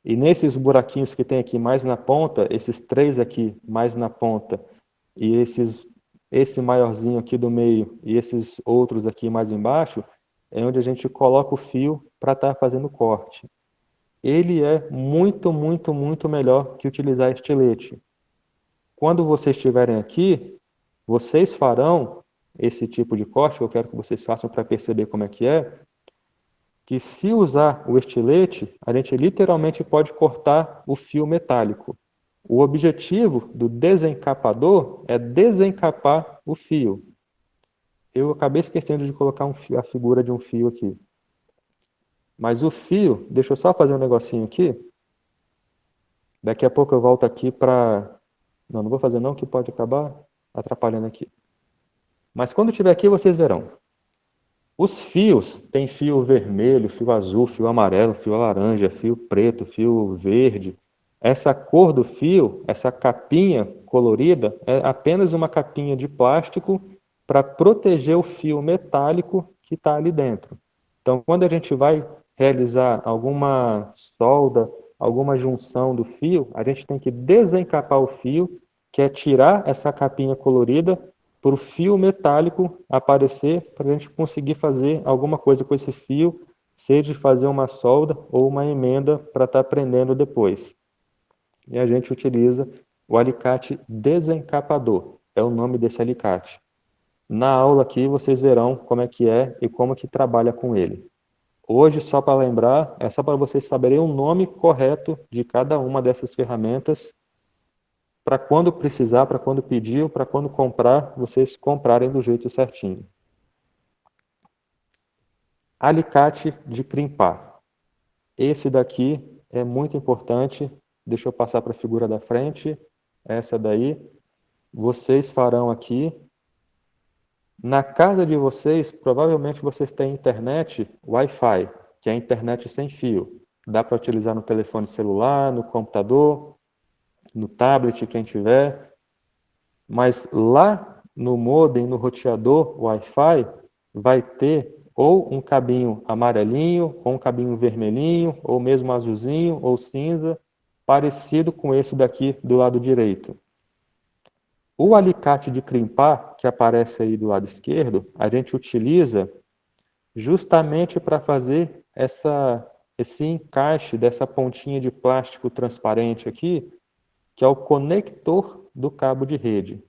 [SPEAKER 1] E nesses buraquinhos que tem aqui mais na ponta, esses três aqui mais na ponta, e esse maiorzinho aqui do meio e esses outros aqui mais embaixo, é onde a gente coloca o fio para estar fazendo corte. Ele é muito, muito, muito melhor que utilizar estilete. Quando vocês estiverem aqui, vocês farão esse tipo de corte, que eu quero que vocês façam para perceber como é, que se usar o estilete, a gente literalmente pode cortar o fio metálico. O objetivo do desencapador é desencapar o fio. Eu acabei esquecendo de colocar a figura de um fio aqui. Mas o fio, deixa eu só fazer um negocinho aqui. Daqui a pouco eu volto aqui para... Não vou fazer não, que pode acabar atrapalhando aqui. Mas quando estiver aqui, vocês verão. Os fios, tem fio vermelho, fio azul, fio amarelo, fio laranja, fio preto, fio verde. Essa cor do fio, essa capinha colorida, é apenas uma capinha de plástico para proteger o fio metálico que está ali dentro. Então, quando a gente vai realizar alguma solda, alguma junção do fio, a gente tem que desencapar o fio, que é tirar essa capinha colorida para o fio metálico aparecer, para a gente conseguir fazer alguma coisa com esse fio, seja fazer uma solda ou uma emenda para estar prendendo depois. E a gente utiliza o alicate desencapador, é o nome desse alicate. Na aula aqui vocês verão como é e como que trabalha com ele. Hoje, só para lembrar, é só para vocês saberem o nome correto de cada uma dessas ferramentas, para quando precisar, para quando pedir, para quando comprar, vocês comprarem do jeito certinho. Alicate de crimpar. Esse daqui é muito importante. Deixa eu passar para a figura da frente. Essa daí. Vocês farão aqui. Na casa de vocês, provavelmente vocês têm internet Wi-Fi. que é a internet sem fio. Dá para utilizar no telefone celular, no computador, no tablet, quem tiver. Mas lá no modem, no roteador Wi-Fi, vai ter ou um cabinho amarelinho, ou um cabinho vermelhinho, ou mesmo azulzinho, ou cinza, parecido com esse daqui do lado direito. O alicate de crimpar, que aparece aí do lado esquerdo, a gente utiliza justamente para fazer esse encaixe dessa pontinha de plástico transparente aqui, que é o conector do cabo de rede.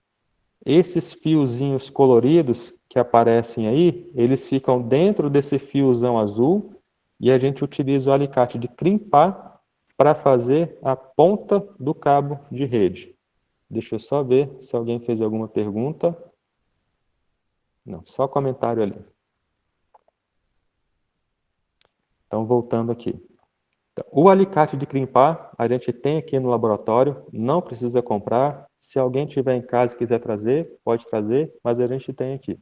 [SPEAKER 1] Esses fiozinhos coloridos que aparecem aí, eles ficam dentro desse fiozão azul e a gente utiliza o alicate de crimpar para fazer a ponta do cabo de rede. Deixa eu só ver se alguém fez alguma pergunta. Não, só comentário ali. Então, voltando aqui. O alicate de crimpar, a gente tem aqui no laboratório, não precisa comprar. Se alguém tiver em casa e quiser trazer, pode trazer, mas a gente tem aqui.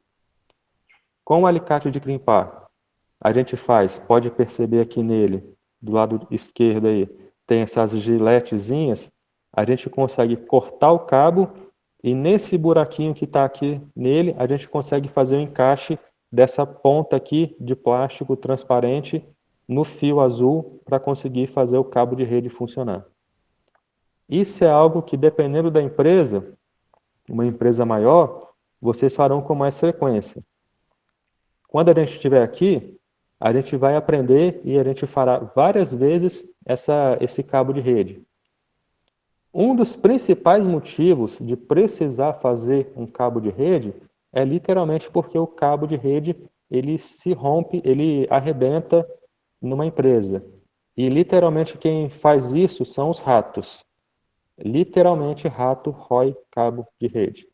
[SPEAKER 1] Com o alicate de crimpar, a gente faz, pode perceber aqui nele, do lado esquerdo aí, tem essas giletezinhas, a gente consegue cortar o cabo e nesse buraquinho que está aqui nele, a gente consegue fazer o encaixe dessa ponta aqui de plástico transparente no fio azul para conseguir fazer o cabo de rede funcionar. Isso é algo que, dependendo da empresa, uma empresa maior, vocês farão com mais frequência. Quando a gente estiver aqui, a gente vai aprender e a gente fará várias vezes esse cabo de rede. Um dos principais motivos de precisar fazer um cabo de rede é literalmente porque o cabo de rede ele se rompe, ele arrebenta numa empresa. E literalmente quem faz isso são os ratos. Literalmente rato rói cabo de rede.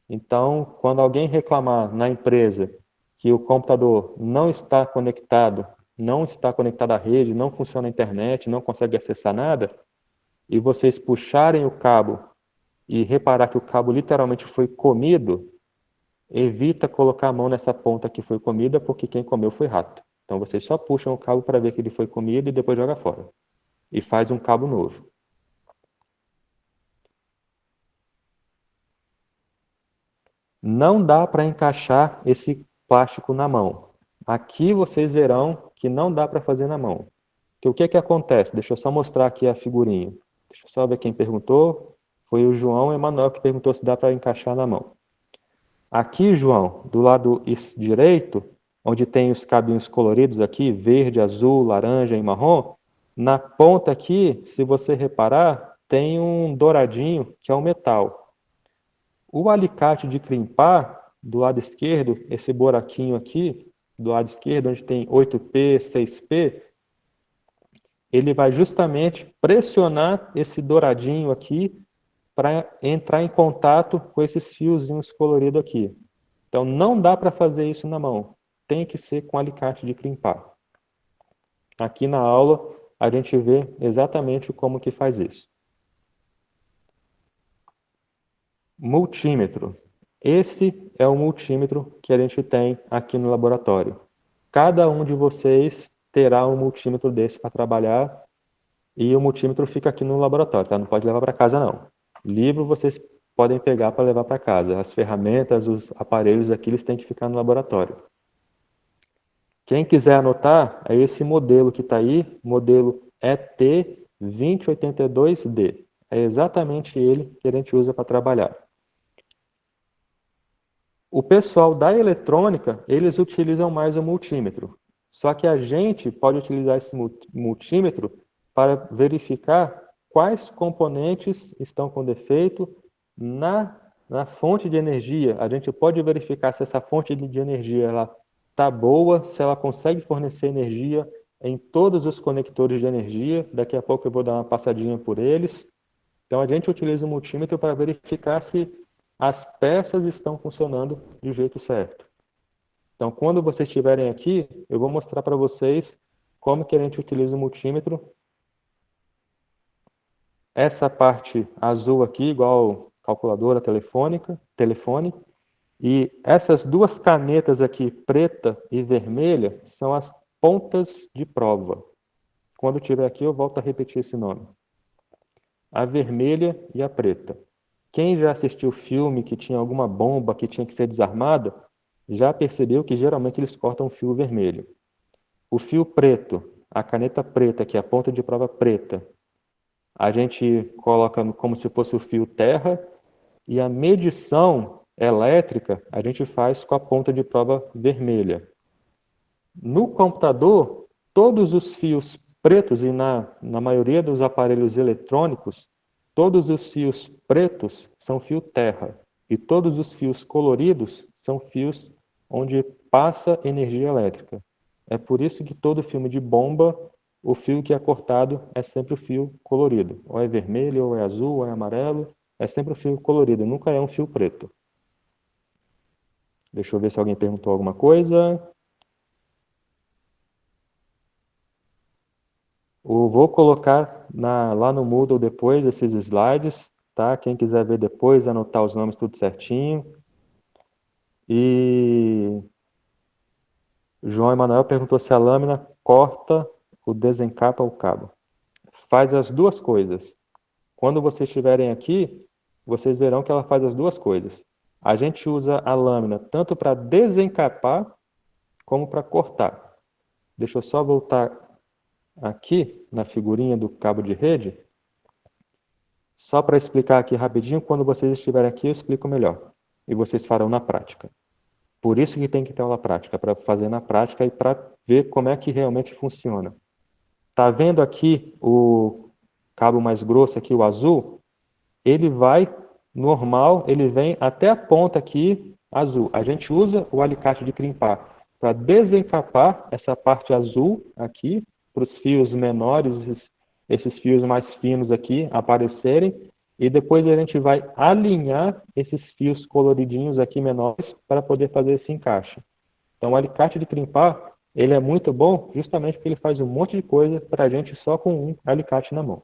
[SPEAKER 1] Então, quando alguém reclamar na empresa que o computador não está conectado à rede, não funciona a internet, não consegue acessar nada, e vocês puxarem o cabo e reparar que o cabo literalmente foi comido, evita colocar a mão nessa ponta que foi comida, porque quem comeu foi rato. Então vocês só puxam o cabo para ver que ele foi comido e depois joga fora. E faz um cabo novo. Não dá para encaixar esse plástico na mão. Aqui vocês verão que não dá para fazer na mão. Então, o que acontece? Deixa eu só mostrar aqui a figurinha. Deixa eu só ver quem perguntou. Foi o João Emanuel que perguntou se dá para encaixar na mão. Aqui, João, do lado direito, onde tem os cabinhos coloridos aqui, verde, azul, laranja e marrom, na ponta aqui, se você reparar, tem um douradinho que é o metal. O alicate de crimpar, do lado esquerdo, esse buraquinho aqui, do lado esquerdo, onde tem 8P, 6P, ele vai justamente pressionar esse douradinho aqui para entrar em contato com esses fiozinhos coloridos aqui. Então, não dá para fazer isso na mão. Tem que ser com alicate de crimpar. Aqui na aula, a gente vê exatamente como que faz isso. Multímetro. Esse é o multímetro que a gente tem aqui no laboratório. Cada um de vocês terá um multímetro desse para trabalhar e o multímetro fica aqui no laboratório, tá? Não pode levar para casa, não. Livro vocês podem pegar para levar para casa. As ferramentas, os aparelhos aqui, eles têm que ficar no laboratório. Quem quiser anotar, é esse modelo que está aí, modelo ET2082D. É exatamente ele que a gente usa para trabalhar. O pessoal da eletrônica, eles utilizam mais o multímetro. Só que a gente pode utilizar esse multímetro para verificar quais componentes estão com defeito na fonte de energia. A gente pode verificar se essa fonte de energia está boa, se ela consegue fornecer energia em todos os conectores de energia. Daqui a pouco eu vou dar uma passadinha por eles. Então a gente utiliza o multímetro para verificar se as peças estão funcionando do jeito certo. Então, quando vocês estiverem aqui, eu vou mostrar para vocês como que a gente utiliza o multímetro. Essa parte azul aqui, igual calculadora telefone. E essas duas canetas aqui, preta e vermelha, são as pontas de prova. Quando tiver aqui, eu volto a repetir esse nome. A vermelha e a preta. Quem já assistiu filme que tinha alguma bomba que tinha que ser desarmada, já percebeu que geralmente eles cortam o fio vermelho. O fio preto, a caneta preta, que é a ponta de prova preta, a gente coloca como se fosse o fio terra, e a medição elétrica a gente faz com a ponta de prova vermelha. No computador, todos os fios pretos, e na maioria dos aparelhos eletrônicos, todos os fios pretos são fio terra, e todos os fios coloridos são fios onde passa energia elétrica. É por isso que todo filme de bomba, o fio que é cortado é sempre o fio colorido. Ou é vermelho, ou é azul, ou é amarelo, é sempre o fio colorido, nunca é um fio preto. Deixa eu ver se alguém perguntou alguma coisa. Eu vou colocar lá no Moodle depois esses slides, tá? Quem quiser ver depois, anotar os nomes tudo certinho. E João Emanuel perguntou se a lâmina corta ou desencapa o cabo. Faz as duas coisas. Quando vocês estiverem aqui, vocês verão que ela faz as duas coisas. A gente usa a lâmina tanto para desencapar como para cortar. Deixa eu só voltar aqui na figurinha do cabo de rede. Só para explicar aqui rapidinho, quando vocês estiverem aqui eu explico melhor. E vocês farão na prática. Por isso que tem que ter aula prática, para fazer na prática e para ver como é que realmente funciona. Tá vendo aqui o cabo mais grosso aqui, o azul? Ele vai normal, ele vem até a ponta aqui azul. A gente usa o alicate de crimpar para desencapar essa parte azul aqui, para os fios menores, esses fios mais finos aqui aparecerem, e depois a gente vai alinhar esses fios coloridinhos aqui menores para poder fazer esse encaixe. Então o alicate de crimpar, ele é muito bom justamente porque ele faz um monte de coisa para a gente só com um alicate na mão.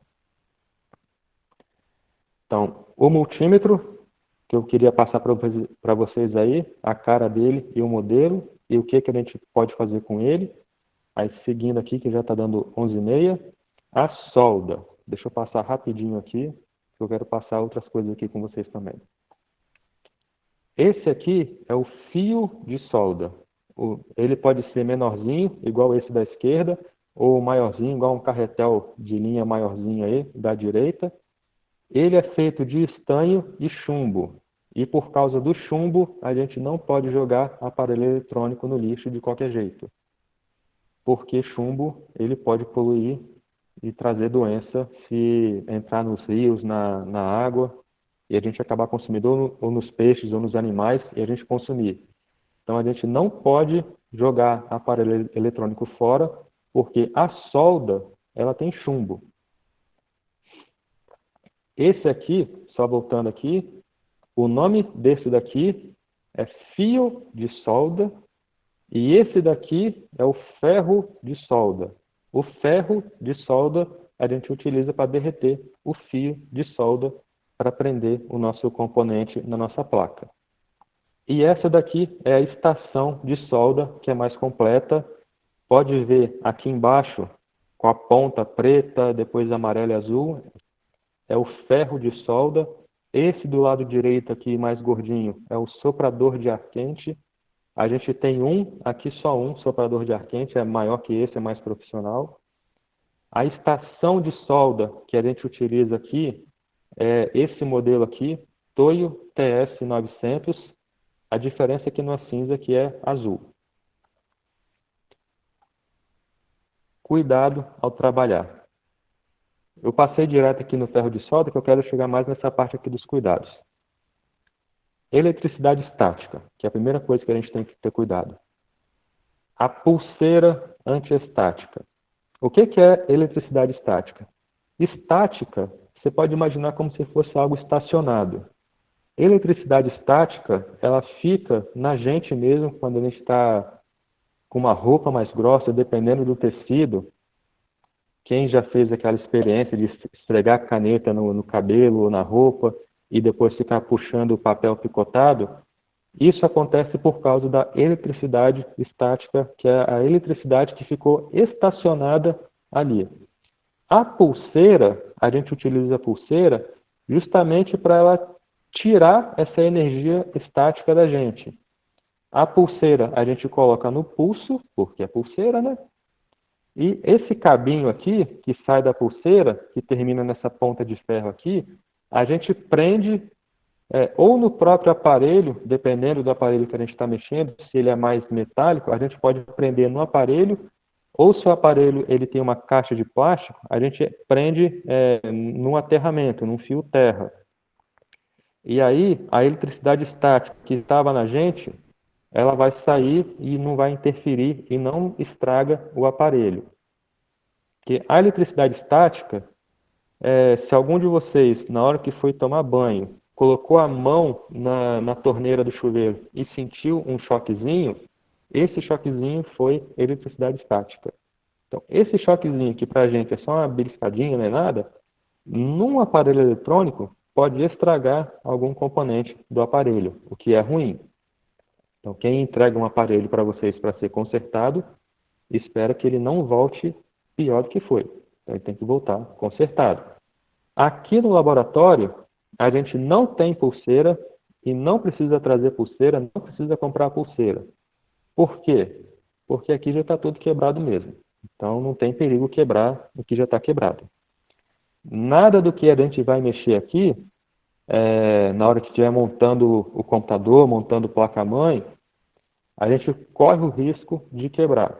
[SPEAKER 1] Então, o multímetro, que eu queria passar para vocês aí, a cara dele e o modelo, e o que a gente pode fazer com ele. Aí, seguindo aqui, que já está dando 11h30, a solda. Deixa eu passar rapidinho aqui, que eu quero passar outras coisas aqui com vocês também. Esse aqui é o fio de solda. Ele pode ser menorzinho, igual esse da esquerda, ou maiorzinho, igual um carretel de linha maiorzinho aí, da direita. Ele é feito de estanho e chumbo. E por causa do chumbo, a gente não pode jogar aparelho eletrônico no lixo de qualquer jeito. Porque chumbo, ele pode poluir e trazer doença se entrar nos rios, na água, e a gente acabar consumindo ou nos peixes ou nos animais e a gente consumir. Então a gente não pode jogar aparelho eletrônico fora, porque a solda, ela tem chumbo. Esse aqui, só voltando aqui, o nome desse daqui é fio de solda e esse daqui é o ferro de solda. O ferro de solda a gente utiliza para derreter o fio de solda para prender o nosso componente na nossa placa. E essa daqui é a estação de solda, que é mais completa. Pode ver aqui embaixo, com a ponta preta, depois amarela e azul, é o ferro de solda. Esse do lado direito aqui, mais gordinho, é o soprador de ar quente. A gente tem aqui só um soprador de ar quente, é maior que esse, é mais profissional. A estação de solda que a gente utiliza aqui é esse modelo aqui, Toyo TS900. A diferença é que no é cinza, que é azul. Cuidado ao trabalhar. Eu passei direto aqui no ferro de solda, que eu quero chegar mais nessa parte aqui dos cuidados. Eletricidade estática, que é a primeira coisa que a gente tem que ter cuidado. A pulseira antiestática. O que é eletricidade estática? Estática, você pode imaginar como se fosse algo estacionado. Eletricidade estática, ela fica na gente mesmo, quando a gente está com uma roupa mais grossa, dependendo do tecido. Quem já fez aquela experiência de esfregar a caneta no cabelo ou na roupa e depois ficar puxando o papel picotado, Isso acontece por causa da eletricidade estática, que é a eletricidade que ficou estacionada ali. A pulseira, a gente utiliza a pulseira justamente para ela tirar essa energia estática da gente. A pulseira a gente coloca no pulso, porque é pulseira, né? E esse cabinho aqui, que sai da pulseira, que termina nessa ponta de ferro aqui, a gente prende ou no próprio aparelho, dependendo do aparelho que a gente está mexendo, se ele é mais metálico, a gente pode prender no aparelho, ou se o aparelho ele tem uma caixa de plástico, a gente prende num aterramento, num fio terra. E aí, a eletricidade estática que estava na gente, ela vai sair e não vai interferir e não estraga o aparelho. Porque a eletricidade estática, se algum de vocês, na hora que foi tomar banho, colocou a mão na torneira do chuveiro e sentiu um choquezinho, esse choquezinho foi eletricidade estática. Então, esse choquezinho que para a gente é só uma beliscadinha, não é nada, num aparelho eletrônico pode estragar algum componente do aparelho, o que é ruim. Então, quem entrega um aparelho para vocês para ser consertado, espera que ele não volte pior do que foi. Então, ele tem que voltar consertado. Aqui no laboratório, a gente não tem pulseira e não precisa trazer pulseira, não precisa comprar pulseira. Por quê? Porque aqui já está tudo quebrado mesmo. Então, não tem perigo quebrar o que já está quebrado. Nada do que a gente vai mexer aqui, na hora que estiver montando o computador, montando placa-mãe, a gente corre o risco de quebrar.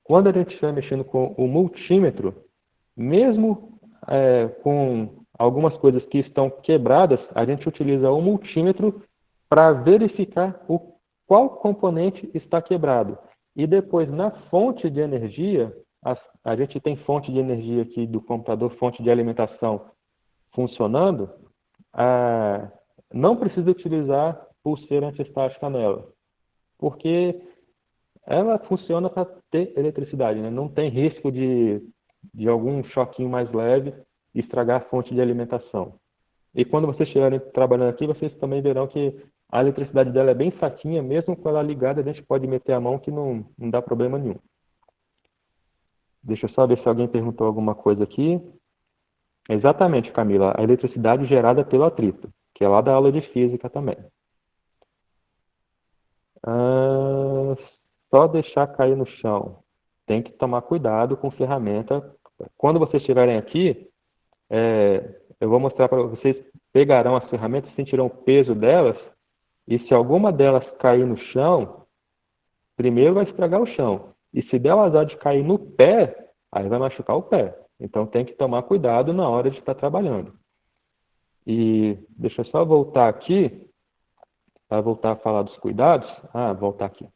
[SPEAKER 1] Quando a gente estiver mexendo com o multímetro, mesmo com algumas coisas que estão quebradas, a gente utiliza o multímetro para verificar qual componente está quebrado. E depois, na fonte de energia, a gente tem fonte de energia aqui do computador, fonte de alimentação funcionando, não precisa utilizar pulseira antiestática nela, porque ela funciona para ter eletricidade, né? Não tem risco de algum choquinho mais leve estragar a fonte de alimentação. E quando vocês estiverem trabalhando aqui, vocês também verão que a eletricidade dela é bem fraquinha, mesmo com ela ligada, a gente pode meter a mão que não dá problema nenhum. Deixa eu só ver se alguém perguntou alguma coisa aqui. Exatamente, Camila, a eletricidade gerada pelo atrito, que é lá da aula de física também. Só deixar cair no chão. Tem que tomar cuidado com ferramenta. Quando vocês estiverem aqui, eu vou mostrar para vocês, pegarão as ferramentas, sentirão o peso delas, e se alguma delas cair no chão, primeiro vai estragar o chão. E se der o azar de cair no pé, aí vai machucar o pé. Então tem que tomar cuidado na hora de estar trabalhando. E deixa eu só voltar aqui, para voltar a falar dos cuidados. Voltar aqui.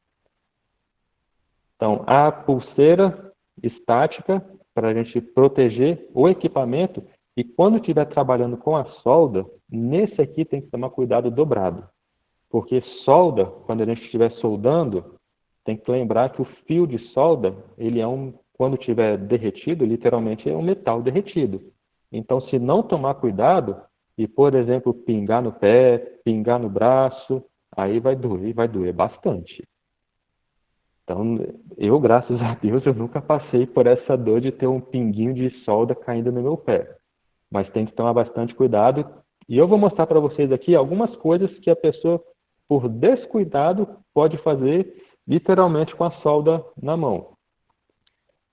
[SPEAKER 1] Então, a pulseira estática, para a gente proteger o equipamento, e quando estiver trabalhando com a solda, nesse aqui tem que tomar cuidado dobrado. Porque solda, quando a gente estiver soldando, tem que lembrar que o fio de solda, ele quando estiver derretido, literalmente é um metal derretido. Então, se não tomar cuidado, e, por exemplo, pingar no pé, pingar no braço, aí vai doer bastante. Então, graças a Deus, eu nunca passei por essa dor de ter um pinguinho de solda caindo no meu pé. Mas tem que tomar bastante cuidado. E eu vou mostrar para vocês aqui algumas coisas que a pessoa, por descuidado, pode fazer literalmente com a solda na mão.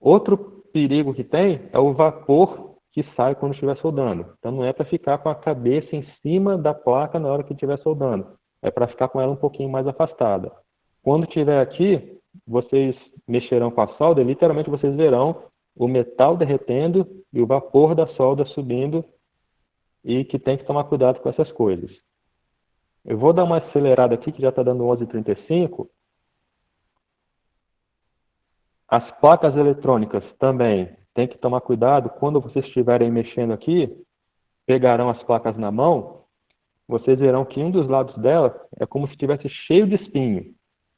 [SPEAKER 1] Outro perigo que tem é o vapor que sai quando estiver soldando. Então não é para ficar com a cabeça em cima da placa na hora que estiver soldando. É para ficar com ela um pouquinho mais afastada. Quando estiver aqui, vocês mexerão com a solda e literalmente vocês verão o metal derretendo e o vapor da solda subindo, e que tem que tomar cuidado com essas coisas. Eu vou dar uma acelerada aqui, que já está dando 11h35. As placas eletrônicas também tem que tomar cuidado. Quando vocês estiverem mexendo aqui, pegarão as placas na mão, vocês verão que um dos lados dela é como se estivesse cheio de espinho.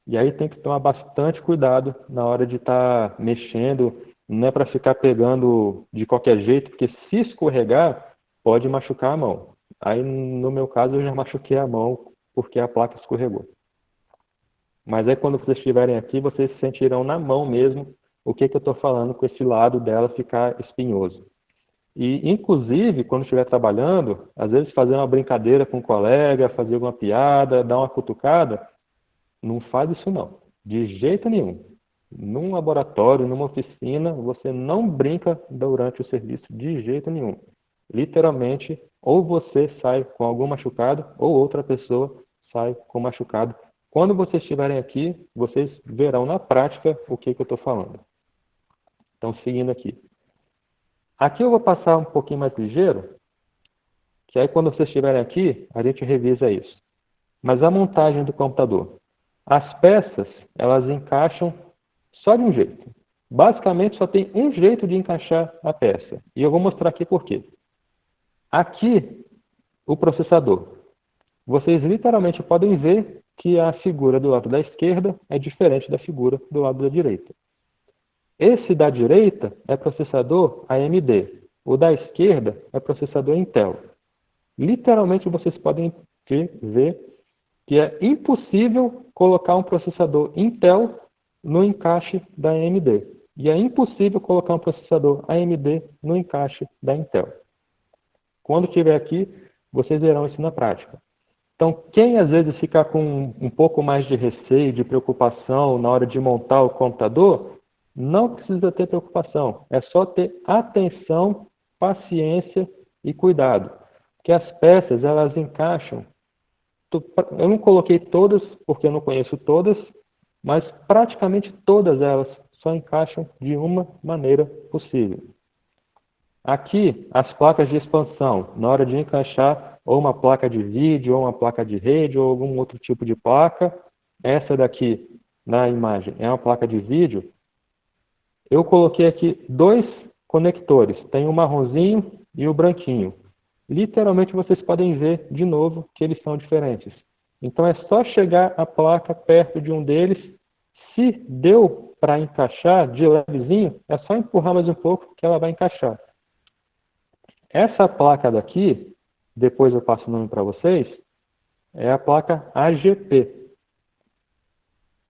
[SPEAKER 1] E aí tem que tomar bastante cuidado na hora de estar mexendo. Não é para ficar pegando de qualquer jeito, porque se escorregar, pode machucar a mão. Aí, no meu caso, eu já machuquei a mão porque a placa escorregou. Mas aí quando vocês estiverem aqui, vocês sentirão na mão mesmo o que eu estou falando com esse lado dela ficar espinhoso. E, inclusive, quando estiver trabalhando, às vezes fazer uma brincadeira com um colega, fazer alguma piada, dar uma cutucada, não faz isso não, de jeito nenhum. Num laboratório, numa oficina, você não brinca durante o serviço de jeito nenhum. Literalmente, ou você sai com algum machucado, ou outra pessoa sai com machucado. Quando vocês estiverem aqui, vocês verão na prática o que eu estou falando. Então, seguindo aqui. Aqui eu vou passar um pouquinho mais ligeiro, que aí quando vocês estiverem aqui, a gente revisa isso. Mas a montagem do computador. As peças, elas encaixam só de um jeito. Basicamente, só tem um jeito de encaixar a peça. E eu vou mostrar aqui por quê. Aqui, o processador. Vocês literalmente podem ver que a figura do lado da esquerda é diferente da figura do lado da direita. Esse da direita é processador AMD. O da esquerda é processador Intel. Literalmente vocês podem ver que é impossível colocar um processador Intel no encaixe da AMD. E é impossível colocar um processador AMD no encaixe da Intel. Quando estiver aqui, vocês verão isso na prática. Então, quem às vezes fica com um pouco mais de receio, de preocupação na hora de montar o computador, não precisa ter preocupação. É só ter atenção, paciência e cuidado. Porque as peças, elas encaixam. Eu não coloquei todas, porque eu não conheço todas, mas praticamente todas elas só encaixam de uma maneira possível. Aqui, as placas de expansão, na hora de encaixar ou uma placa de vídeo, ou uma placa de rede, ou algum outro tipo de placa, essa daqui na imagem é uma placa de vídeo, eu coloquei aqui dois conectores, tem o marronzinho e o branquinho. Literalmente vocês podem ver de novo que eles são diferentes. Então é só chegar a placa perto de um deles, se deu para encaixar de levezinho, é só empurrar mais um pouco que ela vai encaixar. Essa placa daqui, depois eu passo o nome para vocês, é a placa AGP.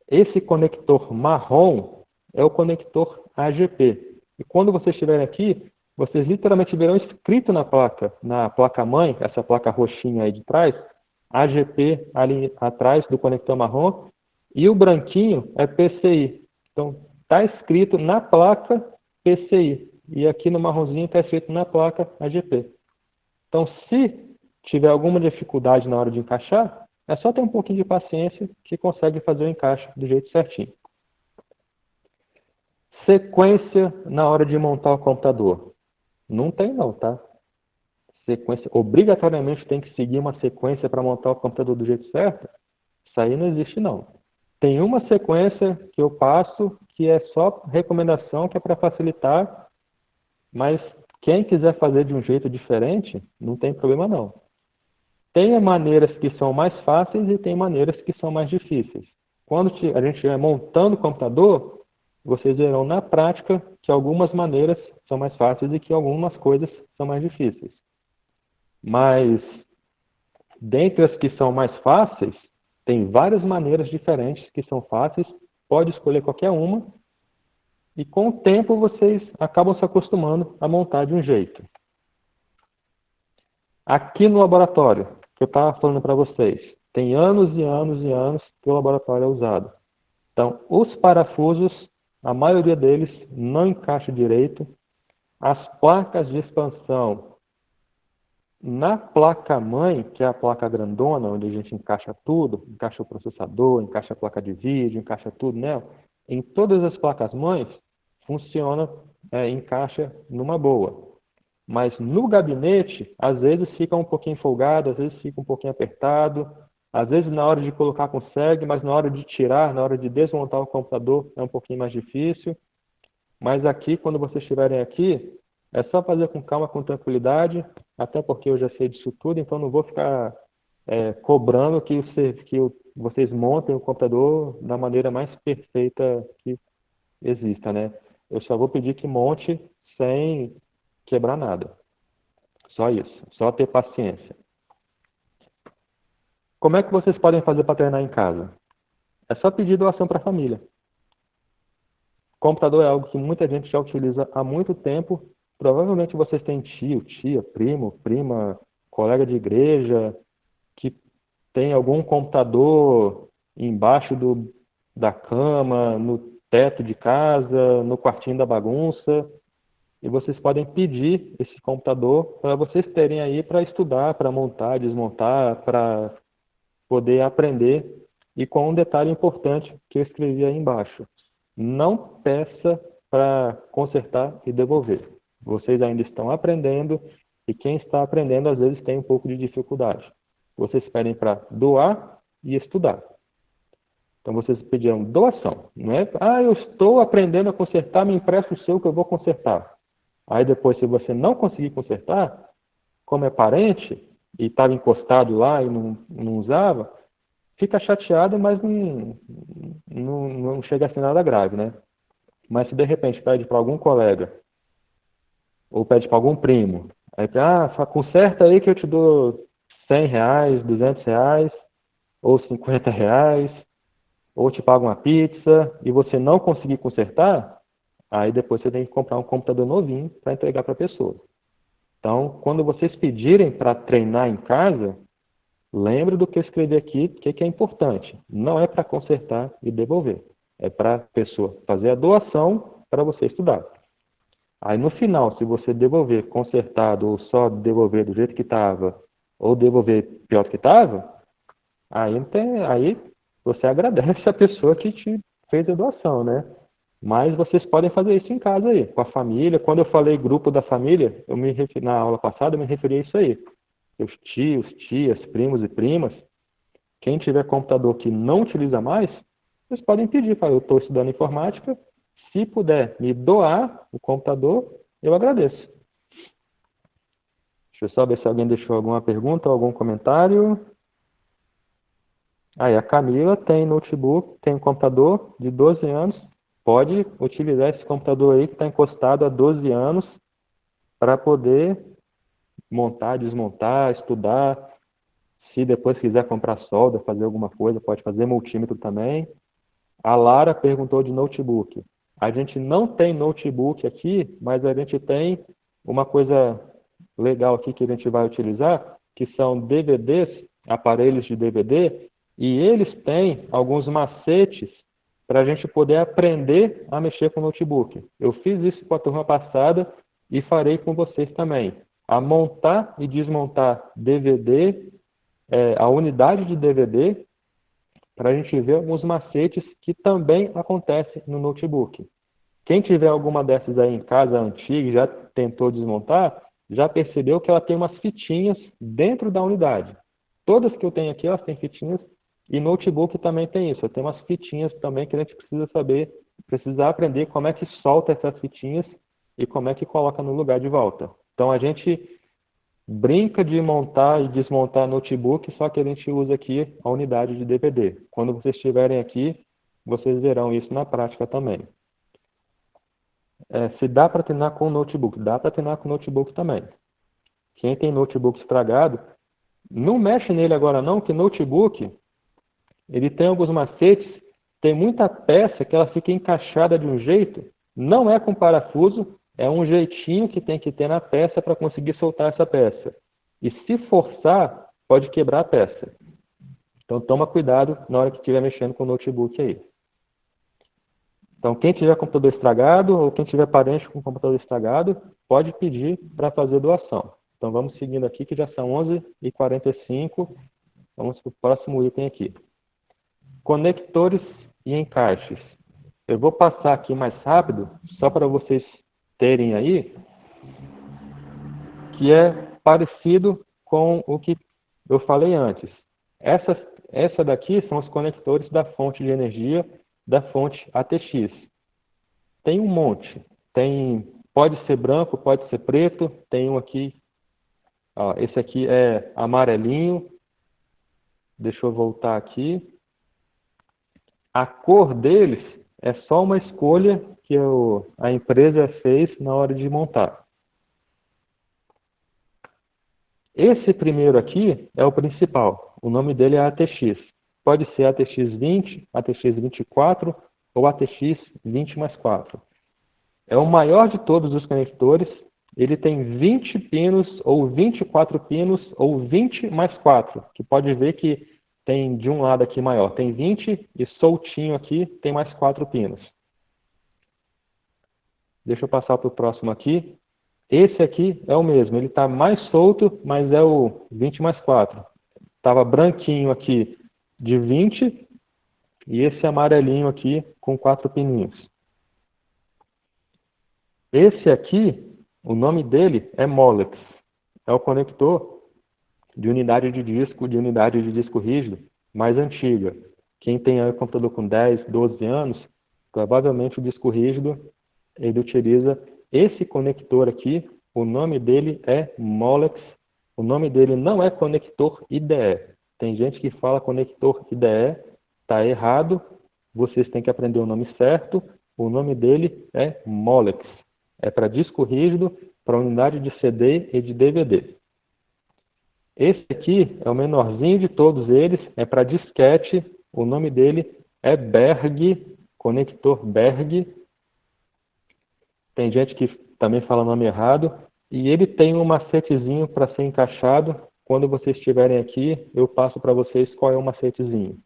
[SPEAKER 1] Esse conector marrom é o conector AGP. E quando vocês estiverem aqui, vocês literalmente verão escrito na placa-mãe, essa placa roxinha aí de trás, AGP ali atrás do conector marrom, e o branquinho é PCI. Então, está escrito na placa PCI. E aqui no marronzinho está escrito na placa AGP. Então, se tiver alguma dificuldade na hora de encaixar, é só ter um pouquinho de paciência que consegue fazer o encaixe do jeito certinho. Sequência na hora de montar o computador. Não tem não, tá? Sequência, obrigatoriamente tem que seguir uma sequência para montar o computador do jeito certo? Isso aí não existe não. Tem uma sequência que eu passo que é só recomendação, que é para facilitar, mas quem quiser fazer de um jeito diferente, não tem problema não. Tem maneiras que são mais fáceis e tem maneiras que são mais difíceis. Quando a gente estiver montando o computador, vocês verão na prática que algumas maneiras são mais fáceis e que algumas coisas são mais difíceis. Mas, dentre as que são mais fáceis, tem várias maneiras diferentes que são fáceis, pode escolher qualquer uma, e com o tempo vocês acabam se acostumando a montar de um jeito. Aqui no laboratório, que eu estava falando para vocês, tem anos e anos e anos que o laboratório é usado. Então, os parafusos, a maioria deles não encaixa direito. As placas de expansão, na placa-mãe, que é a placa grandona, onde a gente encaixa tudo, encaixa o processador, encaixa a placa de vídeo, encaixa tudo nela, em todas as placas-mães, funciona, encaixa numa boa. Mas no gabinete, às vezes fica um pouquinho folgado, às vezes fica um pouquinho apertado, às vezes na hora de colocar consegue, mas na hora de tirar, na hora de desmontar o computador é um pouquinho mais difícil. Mas aqui, quando vocês estiverem aqui, é só fazer com calma, com tranquilidade, até porque eu já sei disso tudo, então não vou ficar cobrando que vocês montem o computador da maneira mais perfeita que exista, né? Eu só vou pedir que monte sem quebrar nada. Só isso. Só ter paciência. Como é que vocês podem fazer para treinar em casa? É só pedir doação para a família. Computador é algo que muita gente já utiliza há muito tempo. Provavelmente vocês têm tio, tia, primo, prima, colega de igreja, que tem algum computador embaixo da cama, no teto de casa, no quartinho da bagunça. E vocês podem pedir esse computador para vocês terem aí para estudar, para montar, desmontar, para poder aprender. E com um detalhe importante que eu escrevi aí embaixo: não peça para consertar e devolver. Vocês ainda estão aprendendo e quem está aprendendo às vezes tem um pouco de dificuldade. Vocês pedem para doar e estudar. Então vocês pediram doação, não é? Ah, eu estou aprendendo a consertar, me empresta o seu que eu vou consertar. Aí depois, se você não conseguir consertar, como é parente e estava encostado lá e não usava, fica chateado, mas não chega a ser nada grave, né? Mas se de repente pede para algum colega ou pede para algum primo, aí conserta aí que eu te dou R$ 100, R$ 200 ou R$ 50, ou te pago uma pizza e você não conseguir consertar, aí depois você tem que comprar um computador novinho para entregar para a pessoa. Então, quando vocês pedirem para treinar em casa, lembre do que eu escrevi aqui, que é importante. Não é para consertar e devolver. É para a pessoa fazer a doação para você estudar. Aí no final, se você devolver consertado ou só devolver do jeito que estava, ou devolver pior do que estava, aí você agradece a pessoa que te fez a doação, né? Mas vocês podem fazer isso em casa aí, com a família. Quando eu falei grupo da família, na aula passada, eu me referi a isso aí. Os tios, tias, primos e primas, quem tiver computador que não utiliza mais, vocês podem pedir, eu estou estudando informática, se puder me doar o computador, eu agradeço. Deixa eu só ver se alguém deixou alguma pergunta ou algum comentário. Aí a Camila tem notebook, tem um computador de 12 anos, pode utilizar esse computador aí que está encostado há 12 anos para poder montar, desmontar, estudar. Se depois quiser comprar solda, fazer alguma coisa, pode fazer multímetro também. A Lara perguntou de notebook. A gente não tem notebook aqui, mas a gente tem uma coisa legal aqui que a gente vai utilizar, que são DVDs, aparelhos de DVD, e eles têm alguns macetes para a gente poder aprender a mexer com o notebook. Eu fiz isso com a turma passada e farei com vocês também. A montar e desmontar DVD, a unidade de DVD, para a gente ver alguns macetes que também acontecem no notebook. Quem tiver alguma dessas aí em casa antiga e já tentou desmontar, já percebeu que ela tem umas fitinhas dentro da unidade. Todas que eu tenho aqui, elas têm fitinhas, e notebook também tem isso. Eu tenho umas fitinhas também que a gente precisa saber, precisa aprender como é que solta essas fitinhas e como é que coloca no lugar de volta. Então a gente brinca de montar e desmontar notebook, só que a gente usa aqui a unidade de DVD. Quando vocês estiverem aqui, vocês verão isso na prática também. Se dá para treinar com notebook, dá para treinar com notebook também. Quem tem notebook estragado, não mexe nele agora não, que notebook, ele tem alguns macetes, tem muita peça que ela fica encaixada de um jeito, não é com parafuso, é um jeitinho que tem que ter na peça para conseguir soltar essa peça. E se forçar, pode quebrar a peça. Então toma cuidado na hora que estiver mexendo com o notebook aí. Então quem tiver computador estragado ou quem tiver parente com computador estragado, pode pedir para fazer doação. Então vamos seguindo aqui que já são 11h45. Vamos para o próximo item aqui. Conectores e encaixes. Eu vou passar aqui mais rápido, só para vocês terem aí, que é parecido com o que eu falei antes. Essa daqui são os conectores da fonte de energia da fonte ATX. Tem um monte. Pode ser branco, pode ser preto. Tem um aqui, esse aqui é amarelinho. Deixa eu voltar aqui. A cor deles é só uma escolha que a empresa fez na hora de montar. Esse primeiro aqui é o principal. O nome dele é ATX. Pode ser ATX 20, ATX 24 ou ATX 20 mais 4. É o maior de todos os conectores. Ele tem 20 pinos, ou 24 pinos, ou 20 mais 4. Que pode ver que tem de um lado aqui maior. Tem 20 e soltinho aqui tem mais 4 pinos. Deixa eu passar para o próximo aqui. Esse aqui é o mesmo. Ele está mais solto, mas é o 20 mais 4. Estava branquinho aqui de 20 e esse amarelinho aqui com 4 pininhos. Esse aqui, o nome dele é Molex. É o conector de unidade de disco rígido mais antiga. Quem tem aí um computador com 10, 12 anos, provavelmente o disco rígido, ele utiliza esse conector aqui. O nome dele é Molex. O nome dele não é conector IDE. Tem gente que fala conector IDE, está errado. Vocês têm que aprender o nome certo. O nome dele é Molex. É para disco rígido, para unidade de CD e de DVD. Esse aqui é o menorzinho de todos eles, é para disquete. O nome dele é Berg, conector Berg. Tem gente que também fala o nome errado. E ele tem um macetezinho para ser encaixado. Quando vocês estiverem aqui, eu passo para vocês qual é o macetezinho.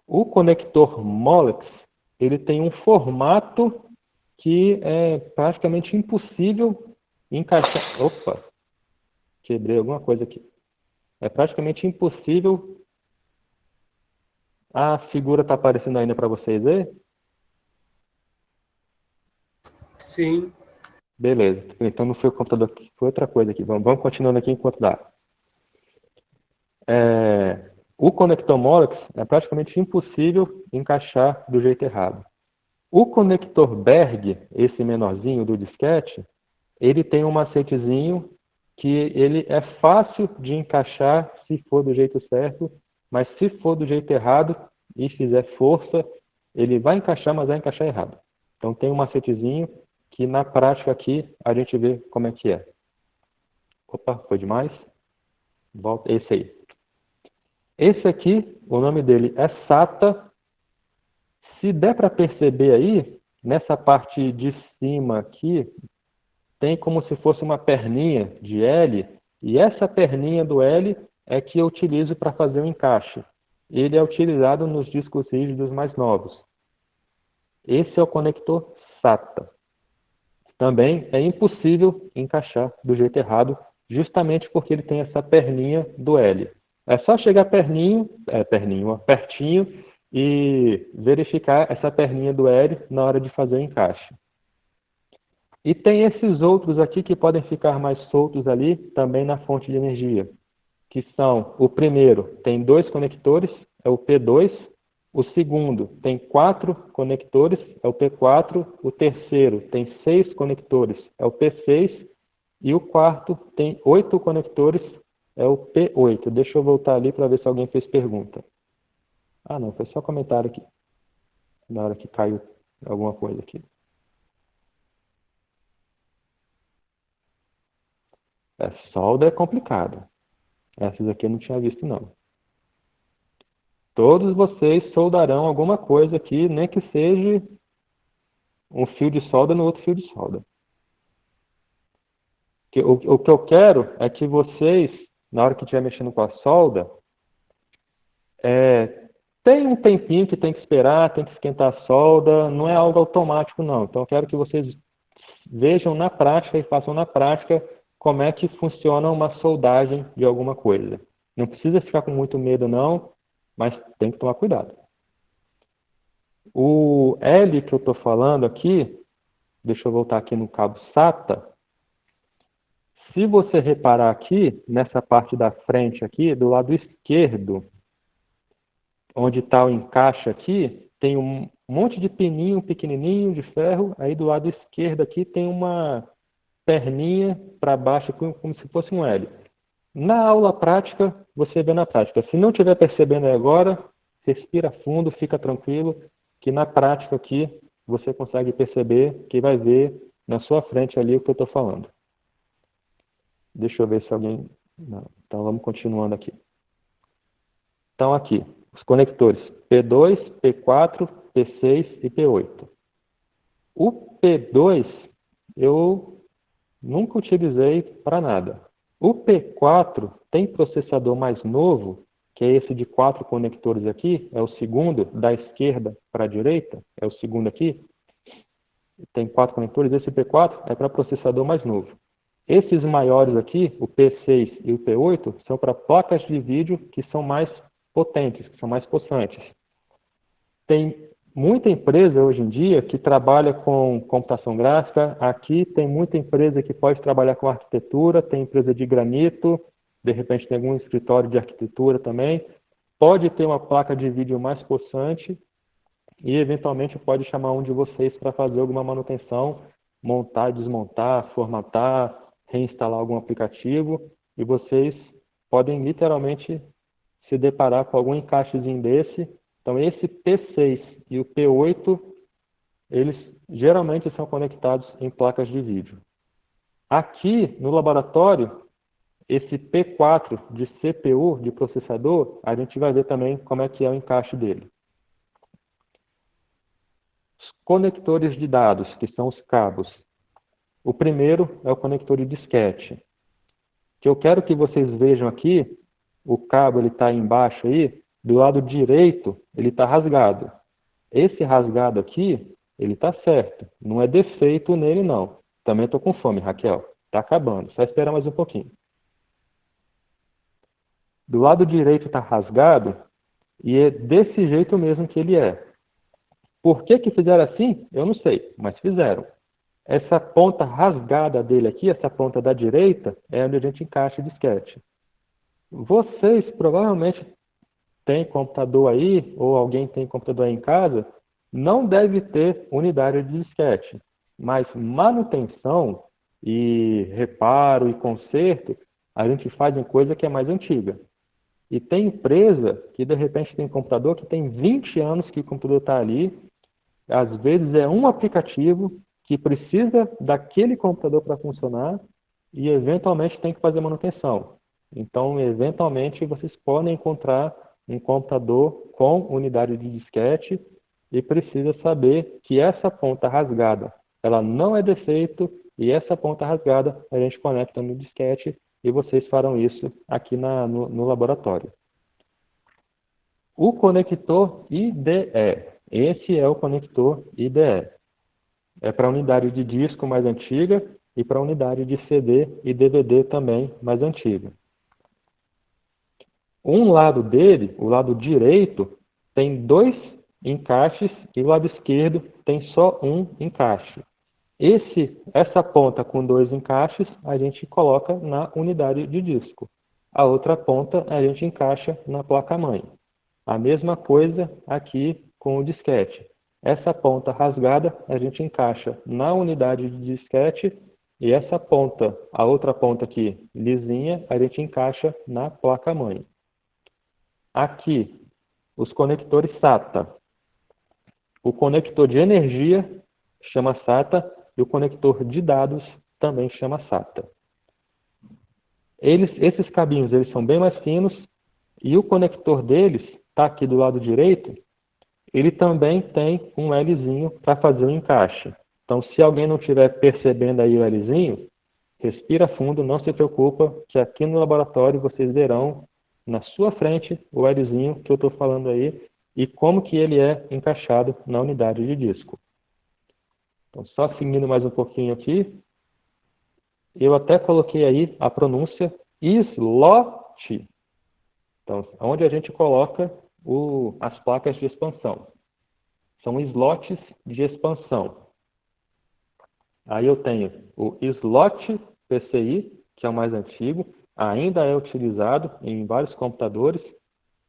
[SPEAKER 1] O conector Molex, ele tem um formato que é praticamente impossível encaixar. Opa! Quebrei alguma coisa aqui. É praticamente impossível. A figura está aparecendo ainda para vocês aí?
[SPEAKER 2] Sim.
[SPEAKER 1] Beleza. Então não foi o computador aqui, foi outra coisa aqui. Vamos continuando aqui enquanto dá. O conector Molex é praticamente impossível encaixar do jeito errado. O conector Berg, esse menorzinho do disquete, ele tem um macetezinho que ele é fácil de encaixar se for do jeito certo, mas se for do jeito errado e fizer força, ele vai encaixar, mas vai encaixar errado. Então tem um macetezinho que na prática aqui a gente vê como é que é. Opa, foi demais? Volta, esse aí. Esse aqui, o nome dele é SATA. Se der para perceber aí, nessa parte de cima aqui, tem como se fosse uma perninha de L, e essa perninha do L é que eu utilizo para fazer o encaixe. Ele é utilizado nos discos rígidos mais novos. Esse é o conector SATA. Também é impossível encaixar do jeito errado, justamente porque ele tem essa perninha do L. É só chegar pertinho e verificar essa perninha do L na hora de fazer o encaixe. E tem esses outros aqui que podem ficar mais soltos ali, também na fonte de energia, que são, o primeiro tem 2 conectores, é o P2, o segundo tem 4 conectores, é o P4, o terceiro tem 6 conectores, é o P6, e o quarto tem 8 conectores, é o P8. Deixa eu voltar ali para ver se alguém fez pergunta. Ah, não, foi só comentário aqui, na hora que caiu alguma coisa aqui. Solda é complicado. Essas aqui eu não tinha visto, não. Todos vocês soldarão alguma coisa aqui, nem que seja um fio de solda no outro fio de solda. O que eu quero é que vocês, na hora que estiver mexendo com a solda, tem um tempinho que tem que esperar, tem que esquentar a solda, não é algo automático, não. Então eu quero que vocês vejam na prática e façam na prática como é que funciona uma soldagem de alguma coisa. Não precisa ficar com muito medo, não, mas tem que tomar cuidado. O L que eu estou falando aqui, deixa eu voltar aqui no cabo SATA. Se você reparar aqui, nessa parte da frente aqui, do lado esquerdo, onde está o encaixe aqui, tem um monte de pininho pequenininho de ferro. Aí do lado esquerdo aqui tem uma perninha para baixo, como se fosse um L. Na aula prática, você vê na prática. Se não estiver percebendo agora, respira fundo, fica tranquilo, que na prática aqui você consegue perceber, que vai ver na sua frente ali o que eu estou falando. Deixa eu ver se alguém Não. Então vamos continuando aqui. Então aqui, os conectores P2, P4, P6 e P8. O P2 eu nunca utilizei para nada. O P4 tem processador mais novo, que é esse de 4 conectores aqui, é o segundo, da esquerda para a direita, é o segundo aqui. Tem 4 conectores, esse P4 é para processador mais novo. Esses maiores aqui, o P6 e o P8, são para placas de vídeo que são mais potentes, que são mais possantes. Tem muita empresa hoje em dia que trabalha com computação gráfica. Aqui tem muita empresa que pode trabalhar com arquitetura, tem empresa de granito, de repente tem algum escritório de arquitetura também. Pode ter uma placa de vídeo mais possante e eventualmente pode chamar um de vocês para fazer alguma manutenção, montar, desmontar, formatar, reinstalar algum aplicativo, e vocês podem literalmente se deparar com algum encaixezinho desse. Então esse P6 e o P8, eles geralmente são conectados em placas de vídeo. Aqui no laboratório, esse P4 de CPU, de processador, a gente vai ver também como é que é o encaixe dele. Os conectores de dados, que são os cabos. O primeiro é o conector de disquete. O que eu quero que vocês vejam aqui, o cabo está embaixo aí, do lado direito ele está rasgado. Esse rasgado aqui, ele está certo. Não é defeito nele não. Também estou com fome, Raquel. Está acabando, só esperar mais um pouquinho. Do lado direito está rasgado e é desse jeito mesmo que ele é. Por que fizeram assim? Eu não sei, mas fizeram. Essa ponta rasgada dele aqui, essa ponta da direita, é onde a gente encaixa o disquete. Vocês provavelmente têm computador aí, ou alguém tem computador aí em casa, não deve ter unidade de disquete. Mas manutenção e reparo e conserto, a gente faz em coisa que é mais antiga. E tem empresa que de repente tem computador que tem 20 anos que o computador está ali, às vezes é um aplicativo que precisa daquele computador para funcionar e eventualmente tem que fazer manutenção. Então, eventualmente, vocês podem encontrar um computador com unidade de disquete e precisa saber que essa ponta rasgada, ela não é defeito, e essa ponta rasgada a gente conecta no disquete e vocês farão isso aqui no laboratório. O conector IDE. Esse é o conector IDE. É para a unidade de disco mais antiga e para a unidade de CD e DVD também mais antiga. Um lado dele, o lado direito, tem 2 encaixes e o lado esquerdo tem só um encaixe. Essa ponta com 2 encaixes a gente coloca na unidade de disco. A outra ponta a gente encaixa na placa-mãe. A mesma coisa aqui com o disquete. Essa ponta rasgada a gente encaixa na unidade de disquete e essa ponta, a outra ponta aqui lisinha, a gente encaixa na placa-mãe. Aqui, os conectores SATA. O conector de energia chama SATA e o conector de dados também chama SATA. Esses cabinhos eles são bem mais finos e o conector deles está aqui do lado direito. Ele também tem um Lzinho para fazer o encaixe. Então, se alguém não estiver percebendo aí o Lzinho, respira fundo, não se preocupa, que aqui no laboratório vocês verão na sua frente o Lzinho que eu estou falando aí e como que ele é encaixado na unidade de disco. Então, só seguindo mais um pouquinho aqui, eu até coloquei aí a pronúncia slot. Então, onde a gente coloca as placas de expansão. São slots de expansão. Aí eu tenho o slot PCI, que é o mais antigo, ainda é utilizado em vários computadores.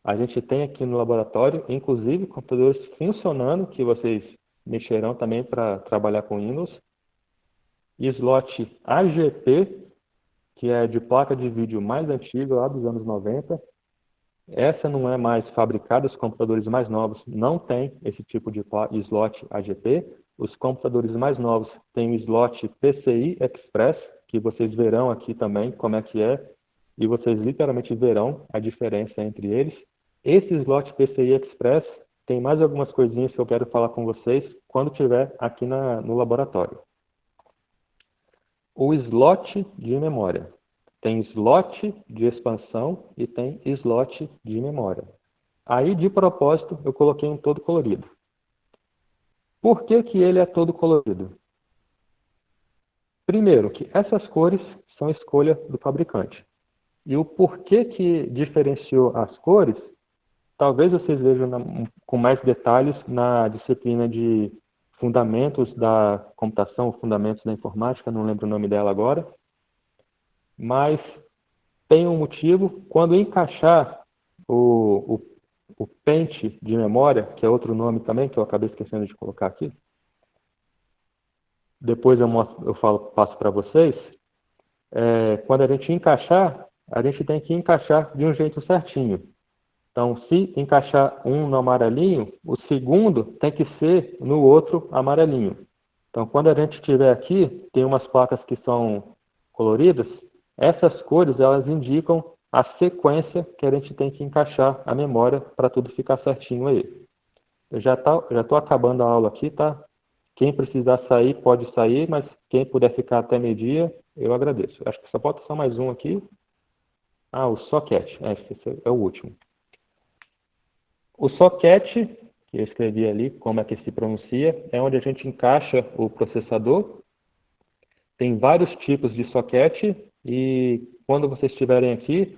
[SPEAKER 1] A gente tem aqui no laboratório, inclusive, computadores funcionando, que vocês mexerão também para trabalhar com Windows. Slot AGP, que é de placa de vídeo mais antiga, lá dos anos 90. Essa não é mais fabricada, os computadores mais novos não têm esse tipo de slot AGP. Os computadores mais novos têm o slot PCI Express, que vocês verão aqui também como é que é. e vocês literalmente verão a diferença entre eles. Esse slot PCI Express tem mais algumas coisinhas que eu quero falar com vocês quando estiver aqui no laboratório. O slot de memória. Tem slot de expansão e tem slot de memória. Aí, de propósito, eu coloquei um todo colorido. Por que que ele é todo colorido? Primeiro, que essas cores são escolha do fabricante. E o porquê que diferenciou as cores, talvez vocês vejam com mais detalhes na disciplina de Fundamentos da Computação, Fundamentos da Informática, não lembro o nome dela agora. Mas tem um motivo. Quando encaixar o pente de memória, que é outro nome também, que eu acabei esquecendo de colocar aqui, depois passo para vocês. Quando a gente encaixar, a gente tem que encaixar de um jeito certinho. Então, se encaixar um no amarelinho, o segundo tem que ser no outro amarelinho. Então, quando a gente tiver aqui, tem umas placas que são coloridas, essas cores elas indicam a sequência que a gente tem que encaixar a memória para tudo ficar certinho aí. Eu já estou acabando a aula aqui, tá? Quem precisar sair, pode sair, mas quem puder ficar até meio-dia, eu agradeço. Acho que só falta só mais um aqui. Ah, o socket. Esse é o último. O socket, que eu escrevi ali, como é que se pronuncia, é onde a gente encaixa o processador. Tem vários tipos de socket e quando vocês estiverem aqui,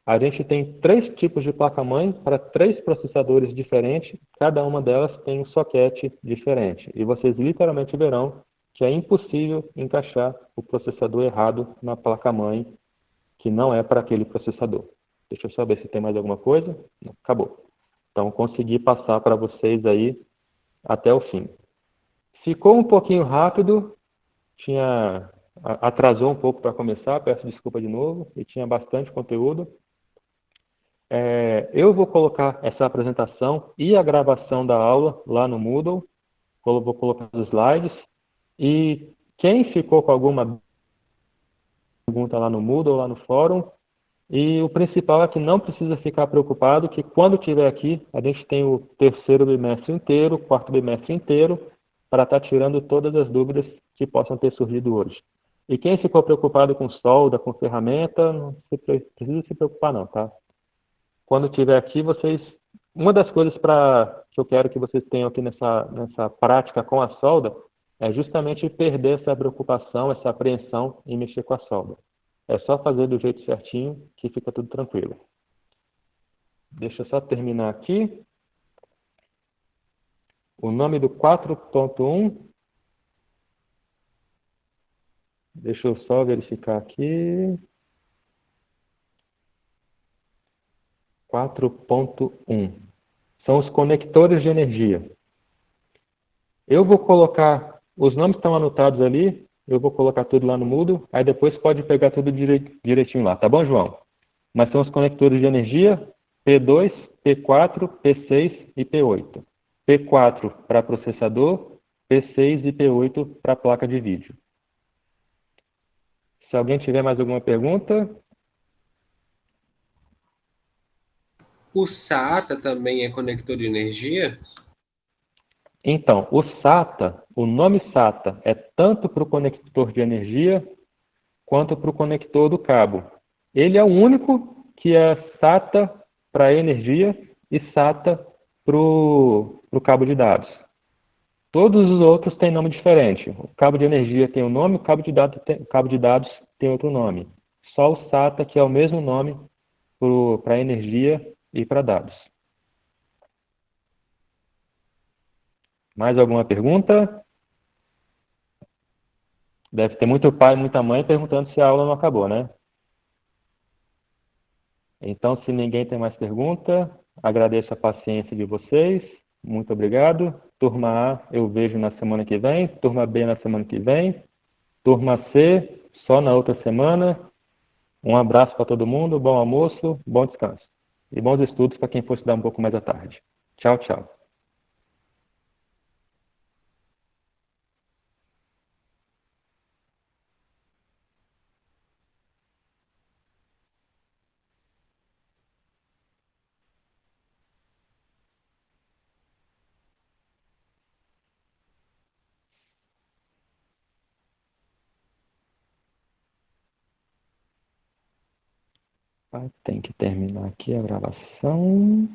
[SPEAKER 1] a gente tem 3 tipos de placa-mãe para 3 processadores diferentes, cada uma delas tem um socket diferente. E vocês literalmente verão que é impossível encaixar o processador errado na placa-mãe, que não é para aquele processador. Deixa eu só ver se tem mais alguma coisa. Não, acabou. Então, consegui passar para vocês aí até o fim. Ficou um pouquinho rápido, atrasou um pouco para começar, peço desculpa de novo, e tinha bastante conteúdo. Eu vou colocar essa apresentação e a gravação da aula lá no Moodle, vou colocar os slides, e quem ficou com alguma pergunta lá no Moodle, lá no fórum, e o principal é que não precisa ficar preocupado, que quando estiver aqui, a gente tem o terceiro bimestre inteiro, o quarto bimestre inteiro, para estar tirando todas as dúvidas que possam ter surgido hoje. E quem ficou preocupado com solda, com ferramenta, não precisa se preocupar não, tá? Quando estiver aqui, uma das coisas que eu quero que vocês tenham aqui nessa prática com a solda, é justamente perder essa preocupação, essa apreensão em mexer com a solda. É só fazer do jeito certinho que fica tudo tranquilo. Deixa eu só terminar aqui. O nome do 4.1. Deixa eu só verificar aqui. 4.1. São os conectores de energia. Eu vou colocar, os nomes estão anotados ali, eu vou colocar tudo lá no Moodle, aí depois pode pegar tudo direitinho lá, tá bom, João? Mas são os conectores de energia P2, P4, P6 e P8. P4 para processador, P6 e P8 para placa de vídeo. Se alguém tiver mais alguma pergunta...
[SPEAKER 2] O SATA também é conector de energia?
[SPEAKER 1] Então, o nome SATA é tanto para o conector de energia quanto para o conector do cabo. Ele é o único que é SATA para energia e SATA para o cabo de dados. Todos os outros têm nome diferente. O cabo de energia tem um nome, o cabo de dados tem outro nome. Só o SATA que é o mesmo nome para energia e para dados. Mais alguma pergunta? Deve ter muito pai e muita mãe perguntando se a aula não acabou, né? Então, se ninguém tem mais pergunta, agradeço a paciência de vocês. Muito obrigado. Turma A eu vejo na semana que vem, turma B na semana que vem, turma C só na outra semana. Um abraço para todo mundo, bom almoço, bom descanso. E bons estudos para quem for estudar um pouco mais à tarde. Tchau, tchau. Tem que terminar aqui a gravação.